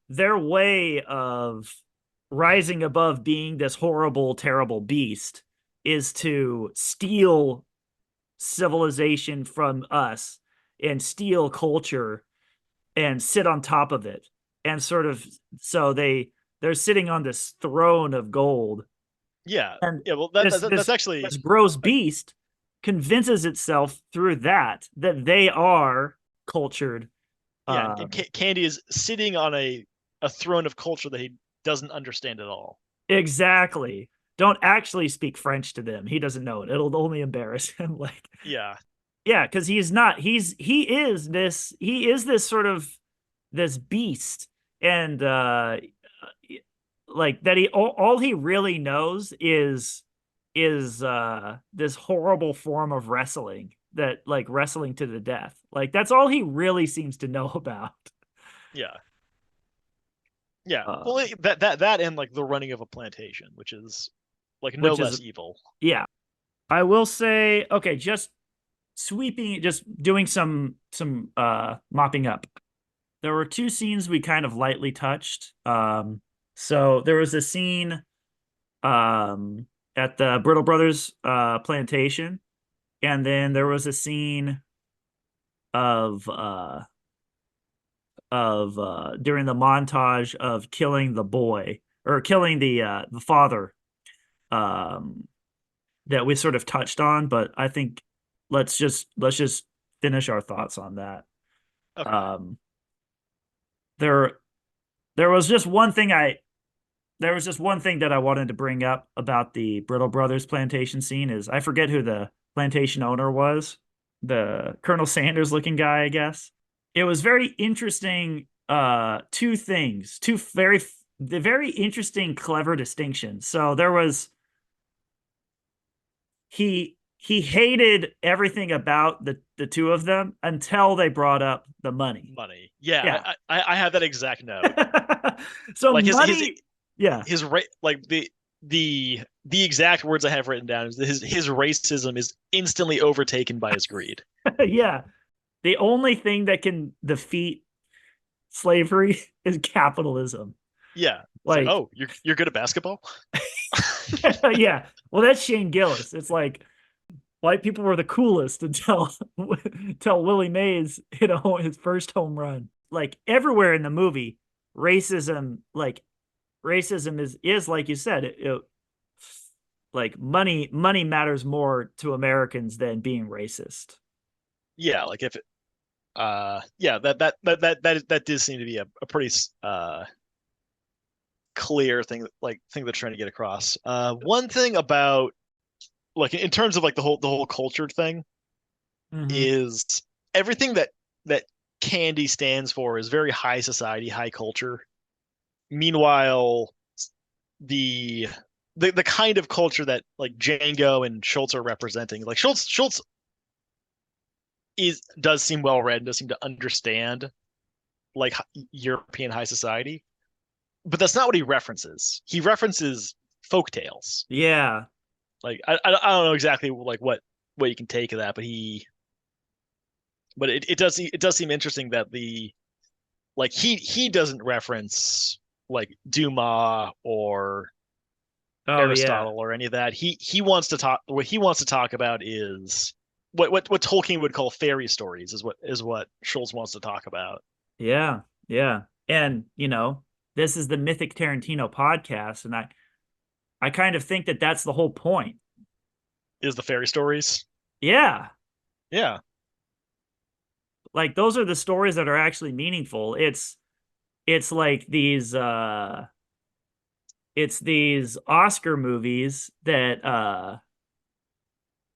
their way of rising above being this horrible, terrible beast is to steal civilization from us and steal culture and sit on top of it and sort of so they're sitting on this throne of gold Yeah, and yeah. Well, this that's this actually this gross like beast convinces itself through that they are cultured Yeah, and Um, Candy is sitting on a throne of culture that he doesn't understand at all. exactly. Don't actually speak French to them. He doesn't know it. It'll only embarrass him. Like, Yeah, yeah, because he's not. He is this sort of this beast, and like that. All he really knows is this horrible form of wrestling, that like wrestling to the death. Like that's all he really seems to know about. yeah, yeah. Uh, Well, that and like the running of a plantation, which is like no which is less evil. yeah. I will say okay, just doing some mopping up. There were two scenes we kind of lightly touched. So there was a scene um at the Brittle Brothers plantation, and then there was a scene of during the montage of killing the boy, or killing the father, um that we sort of touched on, but I think let's just finish our thoughts on that. Okay. Um there there was just one thing I there was just one thing that I wanted to bring up about the Brittle Brothers plantation scene. Is I forget who the plantation owner was, the Colonel Sanders looking guy, I guess. It was very interesting. Two things, two the very interesting, clever distinctions. So there was he hated everything about the two of them until they brought up the money. Money. Yeah, Yeah. I have that exact note. So Like money, yeah, his like the exact words I have written down is his racism is instantly overtaken by his greed. yeah. The only thing that can defeat slavery is capitalism. Yeah. It's like, Like, oh, you're good at basketball? yeah. Well, that's Shane Gillis. It's like white people were the coolest until until Willie Mays hit his first home run. Like everywhere in the movie, racism, like racism is like you said, like money matters more to Americans than being racist. Yeah, like if yeah, that does seem to be a pretty clear thing, like thing they're trying to get across. One thing about like in terms of like the whole culture thing Mm-hmm. is everything that Candy stands for is very high society, high culture. Meanwhile, the the kind of culture that like Django and Schultz are representing, like Schultz is does seem well read and does seem to understand like European high society, but that's not what he references. He references folk tales. Yeah. Like I don't know exactly like what you can take of that, but it does seem interesting that the like he doesn't reference like Dumas or Oh yeah. Aristotle or any of that. He wants to talk. What he wants to talk about is what Tolkien would call fairy stories. Is what Schultz wants to talk about. Yeah. Yeah. And, this is the Mythic Tarantino podcast, and I kind of think that that's the whole point. Is the fairy stories? Yeah. Yeah, Like those are the stories that are actually meaningful. It's like these Oscar movies that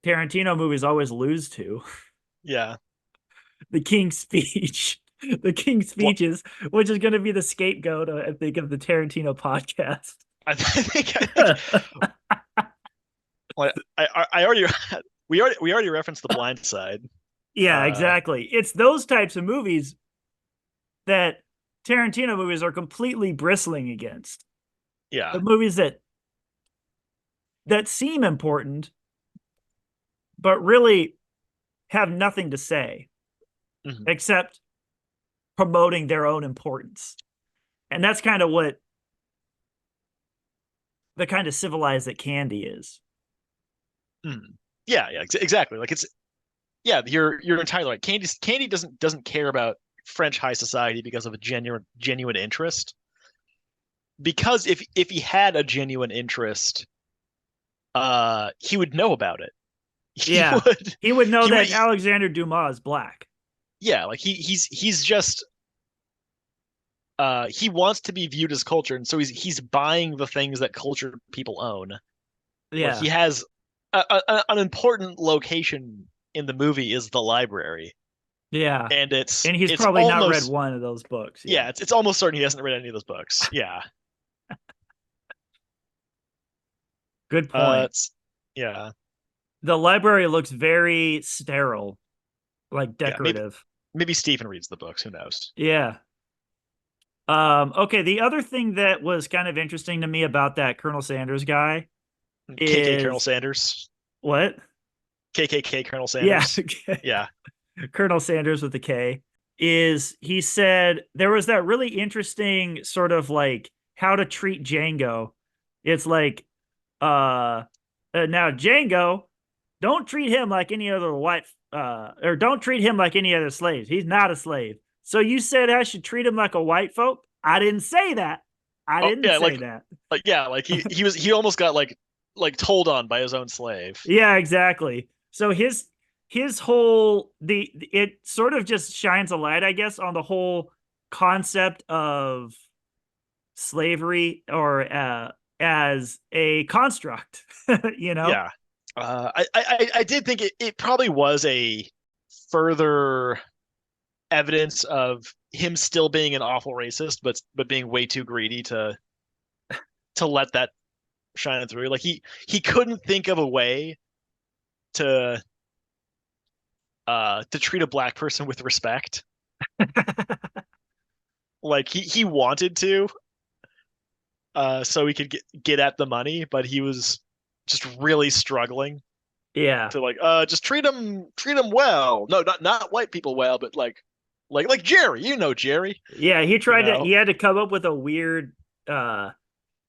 Tarantino movies always lose to. yeah. The King's Speech. The King's What Speech is, which is going to be the scapegoat, I think, of the Tarantino podcast. I think like I already we already referenced The Blind Side. Yeah, Uh, exactly. It's those types of movies that Tarantino movies are completely bristling against. yeah. The movies that seem important, but really have nothing to say Mhm. except promoting their own importance. And that's kind of what the kind of civilized that Candy is. Mhm. Yeah, yeah, exactly. Like it's yeah, you're entirely right. Candy doesn't care about French high society because of a genuine interest. Because if he had a genuine interest, he would know about it. He Yeah. would He would know he would that Alexander Dumas is black. yeah, like he's just he wants to be viewed as culture, and so he's buying the things that cultured people own. Like he Yeah. has an important location in the movie is the library, Yeah. and it's And he's it's probably not read almost one of those books. Yeah. yeah, it's almost certain he hasn't read any of those books. Yeah. Good point. It's yeah. The library looks very sterile, like Yeah, maybe decorative. maybe Stephen reads the books. Who knows? Yeah. Okay, the other thing that was kind of interesting to me about that Colonel Sanders guy KK Colonel is Sanders. what? KKK Colonel Yeah, Sanders. Yeah. Colonel Sanders with the K is he said there was that really interesting sort of like how to treat Django. It's like now Django, don't treat him like any other white or don't treat him like any other slaves. He's not a slave. So you said I should treat him like a white folk? I didn't say that. I Oh didn't yeah, say that. yeah, like he almost got like told on by his own slave. Yeah, exactly. So his whole the it sort of just shines a light, I guess, on the whole concept of slavery or as a construct, you know? Yeah. I did think it probably was a further evidence of him still being an awful racist, but being way too greedy to let that shine through. Like he couldn't think of a way to to treat a black person with respect. Like he wanted to, so he could get at the money, but he was just really struggling Yeah. to like just treat him well. No, not white people well, but like Jerry, Jerry, Yeah, you know. he had to come up with a weird uh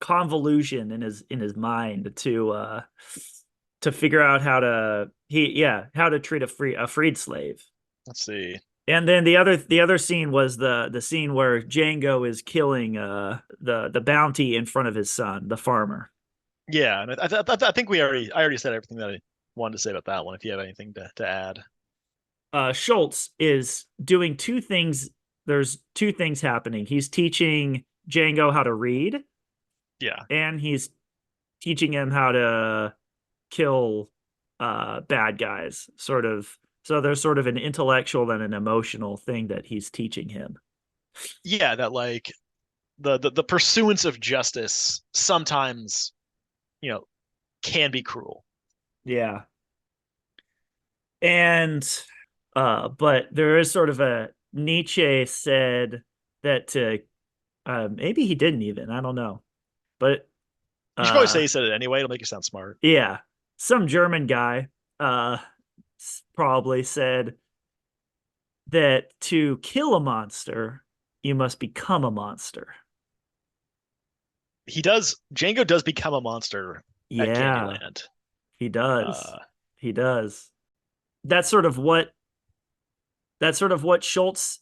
convolution in his mind to figure out how to how to treat a freed slave. Let's see. And then the other scene was the scene where Django is killing the bounty in front of his son, the farmer. Yeah, and I think I already said everything that I wanted to say about that one. If you have anything to add. Schultz is doing two things. There's two things happening. He's teaching Django how to read, Yeah. and he's teaching him how to kill bad guys, sort of. So there's sort of an intellectual and an emotional thing that he's teaching him. Yeah, that like the pursuance of justice sometimes, you know, can be cruel. Yeah. And but there is sort of a Nietzsche said that maybe he didn't even, I don't know. But You should probably say uh he said it anyway. It'll make you sound smart. yeah, some German guy uh probably said that to kill a monster, you must become a monster. Django does become a monster at Yeah, Candyland. he does. Uh, He does. That's sort of what Schultz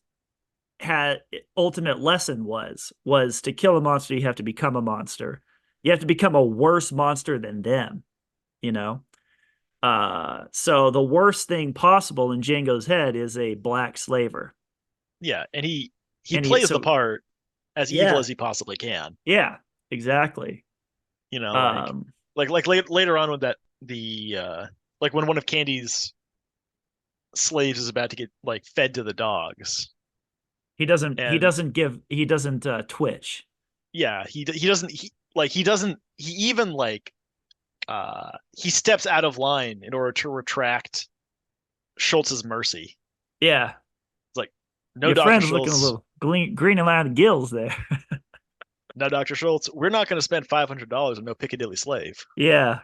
had ultimate lesson was to kill a monster you have to become a monster. You have to become a worse monster than them, you know. So the worst thing possible in Django's head is a black slaver. yeah, and he And he plays the so part as evil yeah, as he possibly can. yeah, exactly. You know, Um later on when that the like when one of Candy's slaves is about to get like fed to the dogs, he and doesn't twitch. yeah, he doesn't he even like he steps out of line in order to retract Schultz's mercy. Yeah. It's like, no, Your Dr. friend's looking a Schultz, little green around the gills there. no, Dr. Schultz, we're not going to spend $500 on no Piccadilly slave. Yeah.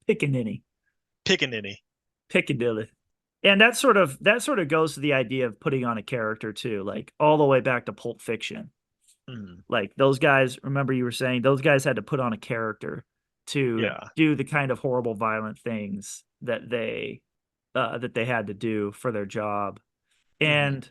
Pickaninny. Pickaninny. Piccadilly. And that sort of goes to the idea of putting on a character too, like all the way back to Pulp Fiction. Mm, Like those guys, remember you were saying those guys had to put on a character to yeah. do the kind of horrible, violent things that they had to do for their job. Mm, And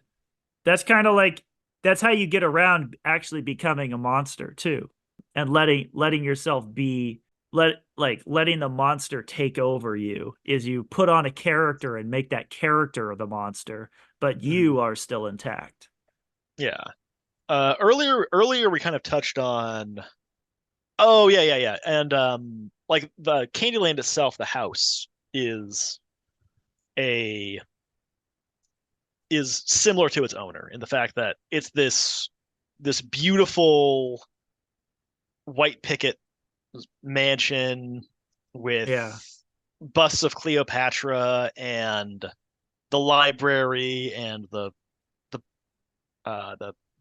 that's kind of like that's how you get around actually becoming a monster too, and letting yourself be letting the monster take over you is you put on a character and make that character the monster, but mm, you are still intact. yeah. Earlier we kind of touched on. Oh yeah. And like the Candyland itself, the house is a is similar to its owner in the fact that it's this beautiful white picket mansion with Yeah. busts of Cleopatra and the library and the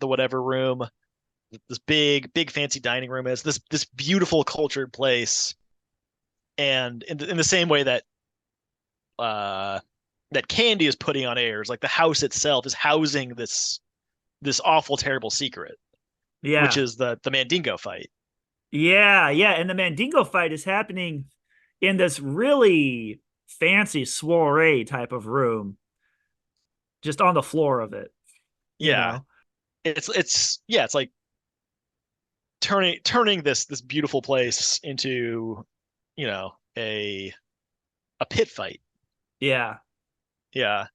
whatever room, this big fancy dining room is this beautiful cultured place, and in the same way that uh that Candy is putting on airs, like the house itself is housing this awful terrible secret, which Yeah. is the Mandingo fight. Yeah. And the Mandingo fight is happening in this really fancy soiree type of room, just on the floor of it, you Yeah, know? it's like turning this beautiful place into, you know, a pit fight. Yeah. Yeah.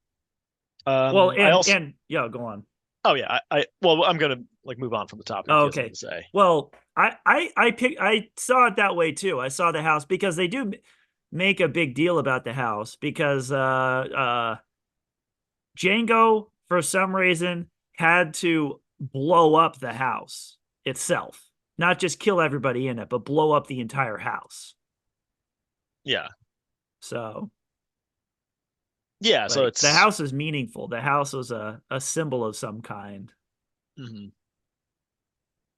Well, I and also and yeah, go on. Oh yeah, well I'm gonna like move on from the topic if Oh, you have something okay. to say. Well, I saw it that way too. I saw the house because they do make a big deal about the house because Django for some reason had to blow up the house itself. Not just kill everybody in it, but blow up the entire house. Yeah. So, Yeah, so like, the it's house is meaningful. The house was a symbol of some kind. mhm.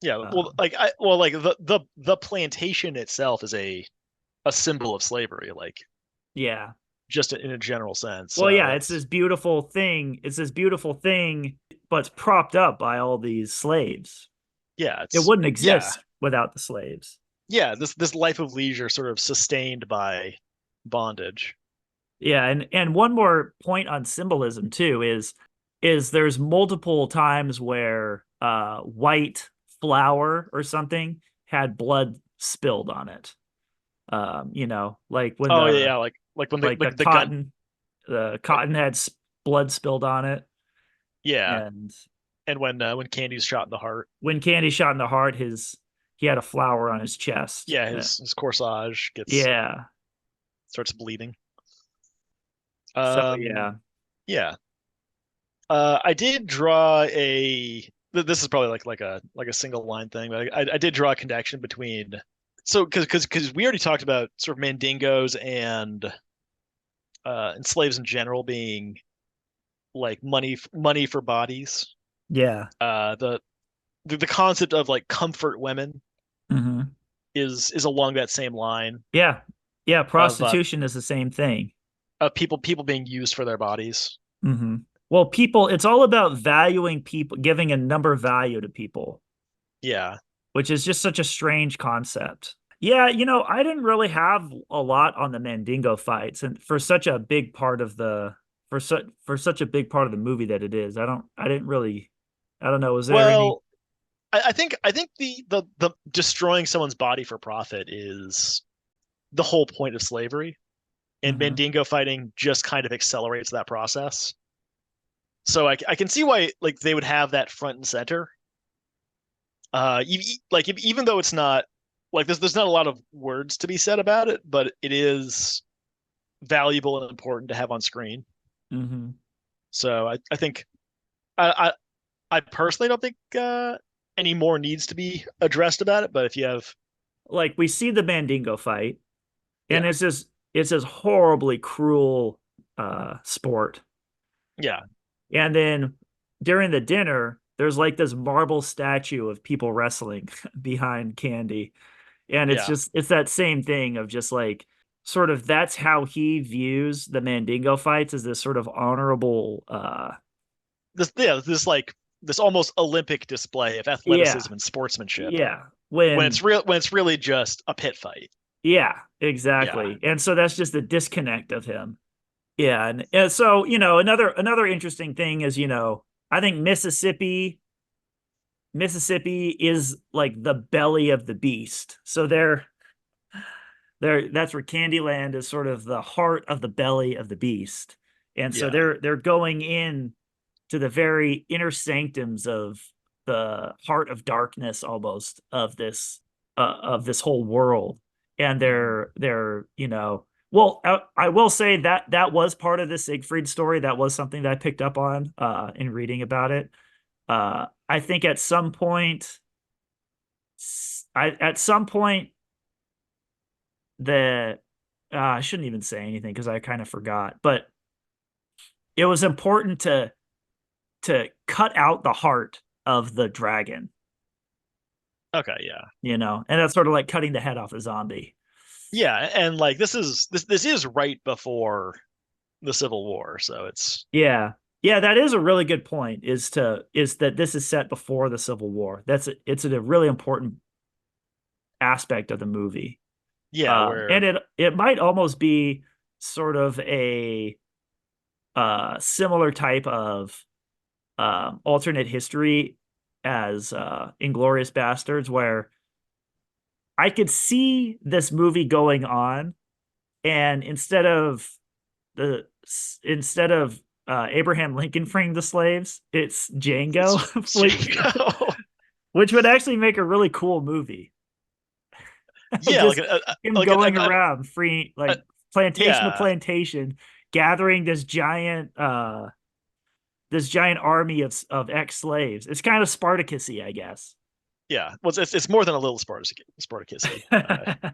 Yeah, Uh, well like the plantation itself is a symbol of slavery, like yeah. just in a general sense. Well, So yeah, it's that's this beautiful thing. It's this beautiful thing, but it's propped up by all these slaves. yeah, It it's wouldn't yeah. exist without the slaves. Yeah, this life of leisure sort of sustained by bondage. Yeah, and one more point on symbolism too is there's multiple times where white flour or something had blood spilled on it. Like when Oh yeah, like when like the cotton had blood spilled on it, yeah, and and when Candy's shot in the heart, when Candy shot in the heart, his he had a flower on his chest. yeah, his corsage gets Yeah. starts bleeding. So Um, yeah, yeah. I did draw a. This is probably like a single line thing, but I did draw a connection between. So because we already talked about sort of Mandingos and slaves in general being like money for bodies. yeah, The concept of like comfort women hmm is along that same line yeah, yeah. of Prostitution is the same thing. people being used for their bodies. hmm Well, people, it's all about valuing people, giving a number value to people, Yeah. which is just such a strange concept. Yeah, I didn't really have a lot on the Mandingo fights, and for such a big part of the for such a big part of the movie that it is, I didn't really, I don't know. Was there any? Well, I think the destroying someone's body for profit is the whole point of slavery, and Hmm. Mandingo fighting just kind of accelerates that process. So I can see why like they would have that front and center. Even though it's not like there's not a lot of words to be said about it, but it is valuable and important to have on screen. Hmm. So I think I I personally don't think any more needs to be addressed about it. But if you have, Like we see the Mandingo fight, and yeah, it's this horribly cruel sport. yeah, And then during the dinner, there's like this marble statue of people wrestling behind Candy. And yeah, it's that same thing of just like sort of that's how he views the Mandingo fights as this sort of honorable this like this almost Olympic display of yeah, athleticism and sportsmanship yeah. when it's really just a pit fight. Yeah, Yeah, exactly. And so that's just a disconnect of him. Yeah, and so, another interesting thing is, I think Mississippi is like the belly of the beast. So that's where Candyland is sort of the heart of the belly of the beast. And so yeah, they're going in to the very inner sanctums the heart of darkness almost of this whole world. And Mhm. they're well, I will say that that was part of the Siegfried story. That was something that I picked up on in reading about it. I think at some point the I shouldn't even say anything because I kind of forgot, but it was important to cut out the heart of the dragon, Okay, yeah. and that's sort of like cutting the head off a zombie. Yeah, and like this is right before the Civil War, so it's Yeah. Yeah, that is a really good point, is that this is set before the Civil War. It's a really important aspect of the movie. yeah, And where it might almost be sort of a similar type of alternate history as Inglorious Bastards, where I could see this movie going on, and the instead of Abraham Lincoln freeing the slaves, it's Django, it's Django. which would actually make a really cool movie. Yeah, like Just him like going around free, a like plantation to yeah, plantation, gathering this giant army of ex-slaves. It's kind of Spartacusy, I guess. yeah. Well, it's more than a little Spartacusy.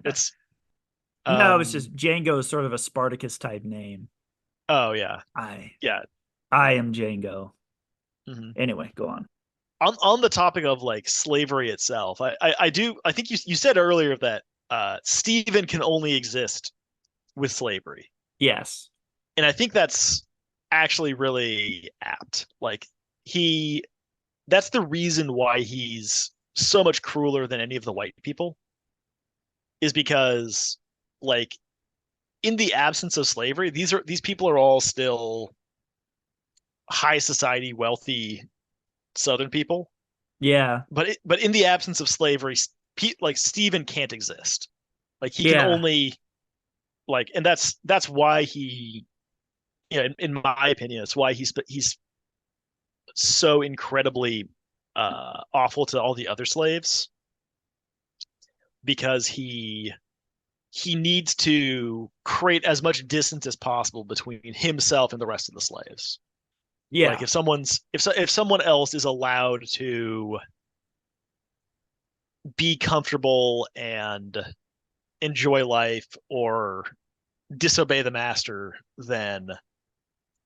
It's No, it's um just Django is sort of a Spartacus type name. oh yeah, I yeah. I am Django. Hmm. Anyway, go on. On the topic of like slavery itself, I think you said earlier that Stephen can only exist with slavery, Yes. and I think that's actually really apt. Like he that's the reason why he's so much crueler than any of the white people is because like in the absence of slavery, these people are all still high society, wealthy Southern people. Yeah. But in the absence of slavery, like Stephen can't exist. Like he can Yeah. only like, and that's why he, in my opinion, it's why he's so incredibly awful to all the other slaves because he needs to create as much distance as possible between himself and the rest of the slaves. Like Yeah. if someone else is allowed to be comfortable and enjoy life or disobey the master, then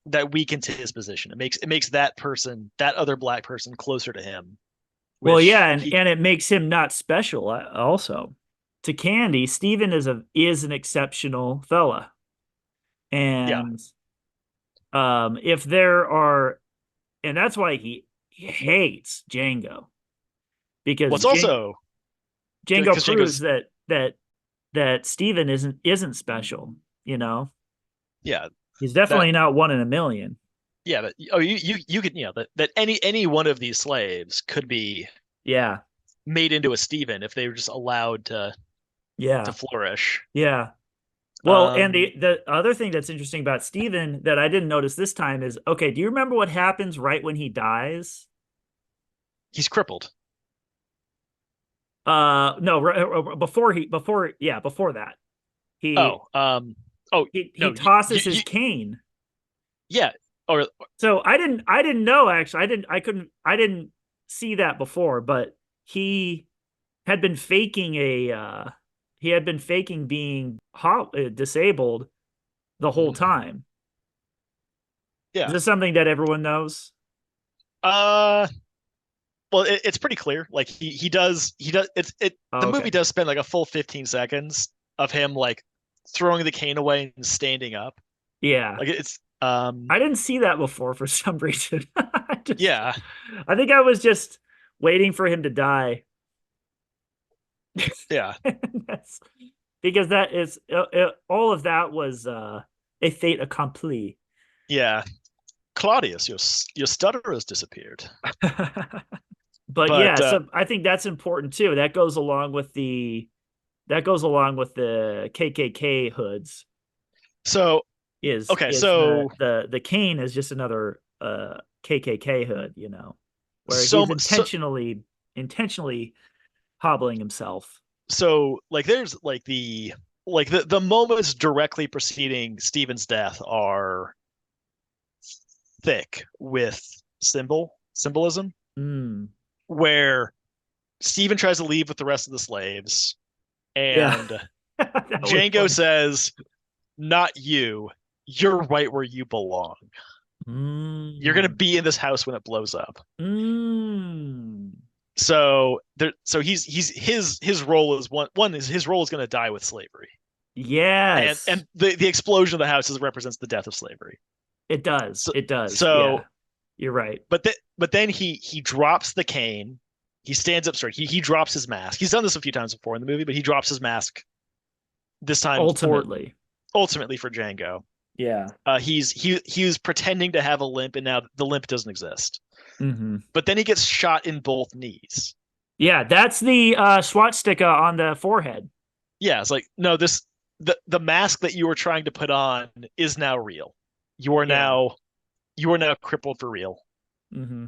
that weakens his position. It makes that person, that other black person, closer to him, Well, which yeah, and he and it makes him not special also. To Candy, Steven is an exceptional fella. yeah. And if there are and that's why he hates Django because What's also Django because proves Django's that Steven isn't special, you know. yeah He's that definitely not one in a million. yeah that oh you could that any one of these slaves could be Yeah. made into a Stephen if they were just allowed to Yeah. flourish. Yeah. Well, and Um, the other thing that's interesting about Steven that I didn't notice this time is, okay, do you remember what happens right when he dies? he's crippled. No, before that. He Oh, oh he no, tosses his cane. yeah, or So I didn't know actually. I didn't see that before, but he had been faking a he had been faking being disabled the whole mhm, time. Is yeah. this something that everyone knows? Uh, well, it's pretty clear. Like he does. The Oh, movie okay. does spend like a full 15 seconds of him like throwing the cane away and standing up. Yeah. Like it's I didn't see that before for some reason. yeah, I think I was just waiting for him to die. yeah, That's because that is all of that was a fait accompli. yeah. Claudius, your stutter has disappeared. But But yeah, so I think that's important too. That goes along with the KKK hoods. so Is okay, is so the cane is just another KKK hood, you know. where he's so intentionally hobbling himself. so like there's like the moments directly preceding Stephen's death are thick with symbolism, Mm. where Stephen tries to leave with the rest of the slaves, Yeah. and That was Django funny. says, "Not you. You're right where you belong. You're gonna Mm. be in this house when it blows up." Mm. So his role is one is his role is going to die with slavery, and Yes. and the explosion of the house represents the death of slavery. It does. So It does. so Yeah. You're right. but then he drops the cane. He stands up straight. He drops his mask. He's done this a few times before in the movie, but he drops his mask this time for Ultimately. ultimately for Django. Yeah. He was pretending to have a limp, and now the limp doesn't exist. Hmm. But then he gets shot in both knees. Yeah, that's the swastika on the forehead. Yeah, it's like, no, the mask that you were trying to put on is now real. You are Yeah. now you are now crippled for real. Hmm.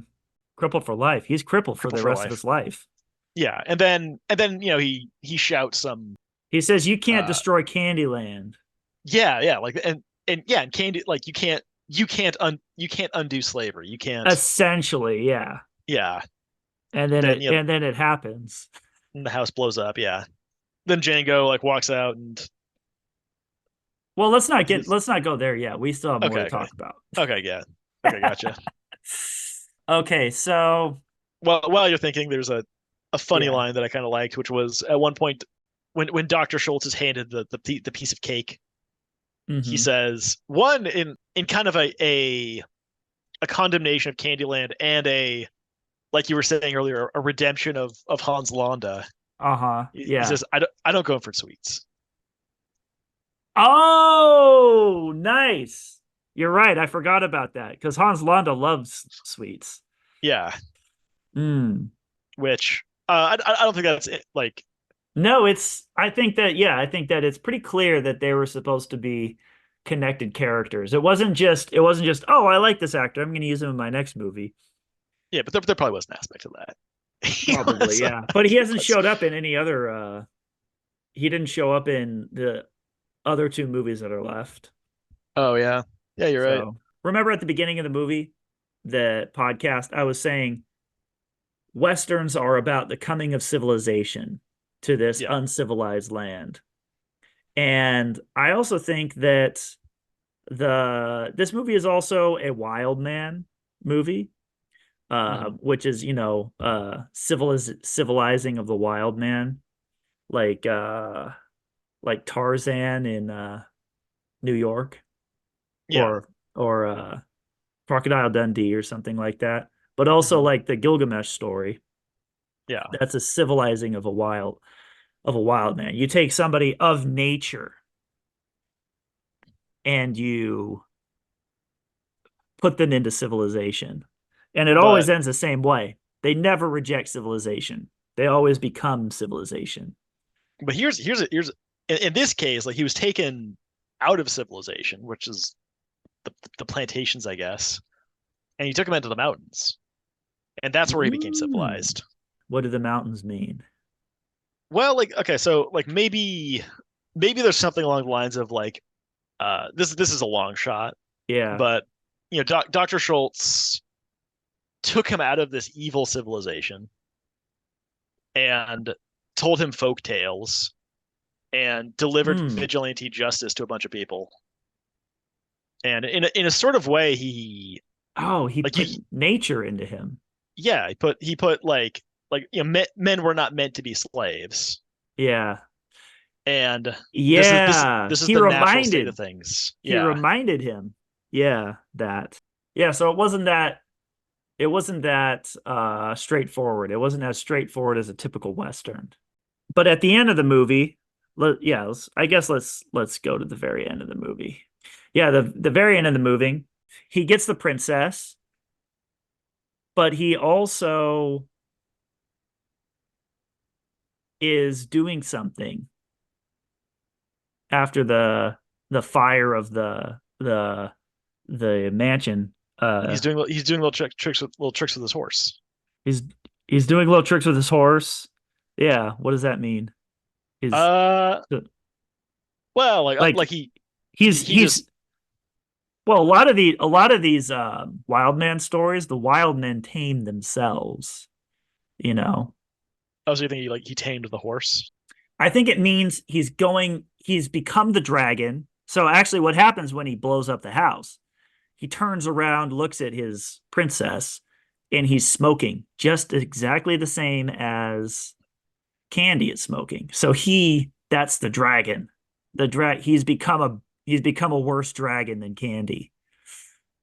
Crippled for life. He's crippled for Crippled the for rest of life. his life. Yeah, and then he shouts some He says, "You can't uh destroy Candyland." yeah, like and yeah, and Candy, like you can't undo slavery. You can't. Essentially, yeah. Yeah. And then Then it happens. the house blows up, yeah. Then Django like walks out and Well, he's let's not go there yet. We still have more to okay. talk about. Okay, yeah. Okay, gotcha. Okay, so Well, while you're thinking, there's a funny yeah. line that I kind of liked, which was at one point when Dr. Schultz is handed the piece of cake, he Hmm. says one in kind of a condemnation of Candyland and a, like you were saying earlier, a redemption of Hans Landa. Uh-huh. He Yeah. says, I don't go in for sweets. Oh, nice. You're right. I forgot about that because Hans Landa loves sweets. Yeah, Mm. which I don't think that's it. Like, No, I think that, yeah, I think that it's pretty clear that they were supposed to be connected characters. It wasn't just, oh, I like this actor. I'm going to use him in my next movie. yeah, but there probably was an aspect of that. He Probably, was, yeah. But he he hasn't was. showed up in any other he didn't show up in the other two movies that are left. Oh yeah, yeah, you're right. So, remember at the beginning of the movie, the podcast, I was saying Westerns are about the coming of civilization to this Yeah. uncivilized land. And I also think that the this movie is also a wild man movie, Mhm. which is, civilizing of the wild man, like uh like Tarzan in New York, Yeah. or Crocodile Dundee or something like that. But also Mhm. like the Gilgamesh story. Yeah. That's a civilizing of a wild man. You take somebody of nature and you put them into civilization. And it always But ends the same way. They never reject civilization. They always become civilization. but here's in this case, like he was taken out of civilization, which is the plantations, I guess, and he took him into the mountains, and that's where he became Mm. civilized. What do the mountains mean? Well, like okay, so like maybe there's something along the lines of like this is a long shot, Yeah. but Dr. Schultz took him out of this evil civilization and told him folk tales and delivered Mm. vigilante justice to a bunch of people. And in a sort of way, he Oh, he like put you nature into him. yeah, he put like men were not meant to be slaves, Yeah. and Yeah. this is the natural state of things. He Yeah, reminded him. Yeah, that. Yeah, so it wasn't that straightforward. It wasn't as straightforward as a typical Western. But at the end of the movie, I guess let's go to the very end of the movie. Yeah, the very end of the movie, he gets the princess, but he also is doing something after the fire of the mansion. he's doing little tricks with his horse. He's he's doing little tricks with his horse. Yeah, what does that mean? Is Uh, well, like like he just he's well, a lot of these wild man stories, the wild men tame themselves, you know. I was thinking he tamed the horse. I think it means he's become the dragon. So actually what happens when he blows up the house? He turns around, looks at his princess, and he's smoking just exactly the same as Candy is smoking. So that's the dragon. He's become a worse dragon than Candy,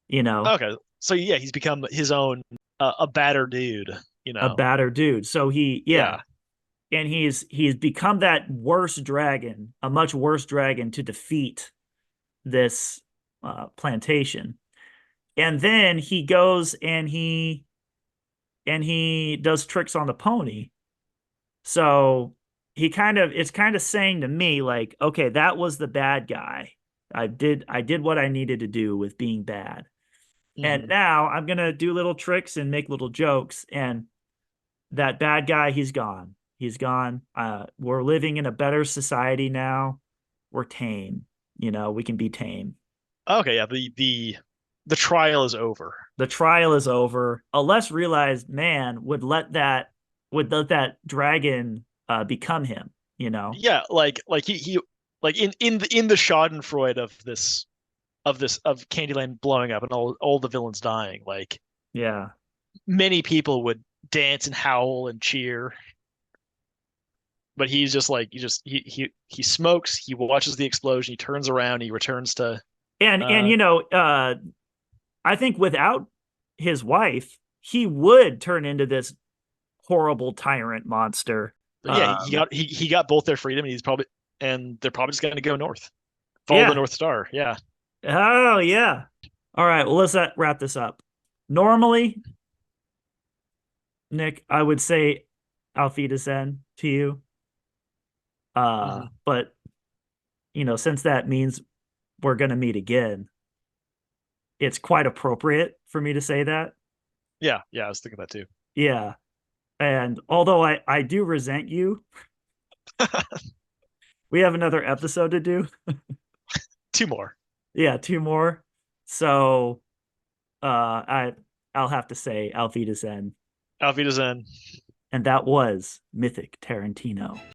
you know, Okay, so yeah, he's become his own a badder dude. You a know, badder dude. So yeah, yeah. and he's become that worse dragon, a much worse dragon to defeat this plantation. And then he goes and he does tricks on the pony. So it's kind of saying to me like, okay, that was the bad guy. I did what I needed to do with being bad. And Hmm. now I'm gonna do little tricks and make little jokes. And that bad guy, he's gone. He's gone. We're living in a better society now. We're tame. We can be tame. Okay, yeah. The trial is over. The trial is over. A less realized man would let that dragon become him, you know? Yeah, like he like in the Schadenfreude of Candyland blowing up and all the villains dying. Like Yeah. many people would dance and howl and cheer, but he's just like he smokes, he watches the explosion, he turns around, he returns to And uh I think without his wife, he would turn into this horrible tyrant monster. yeah, he got both their freedom, and they're probably just gonna go north. Follow the Yeah. North Star. Yeah. Oh, yeah. All right. Well, let's wrap this up. Normally, Nick, I would say Auf Wiedersehen to you. Hmm. But since that means we're gonna meet again, it's quite appropriate for me to say that. Yeah, yeah, I was thinking that too. Yeah. And although I do resent you, we have another episode to do. Two more. Yeah, two more. So I I'll have to say Auf Wiedersehen. Auf Wiedersehen. And that was Mythic Tarantino.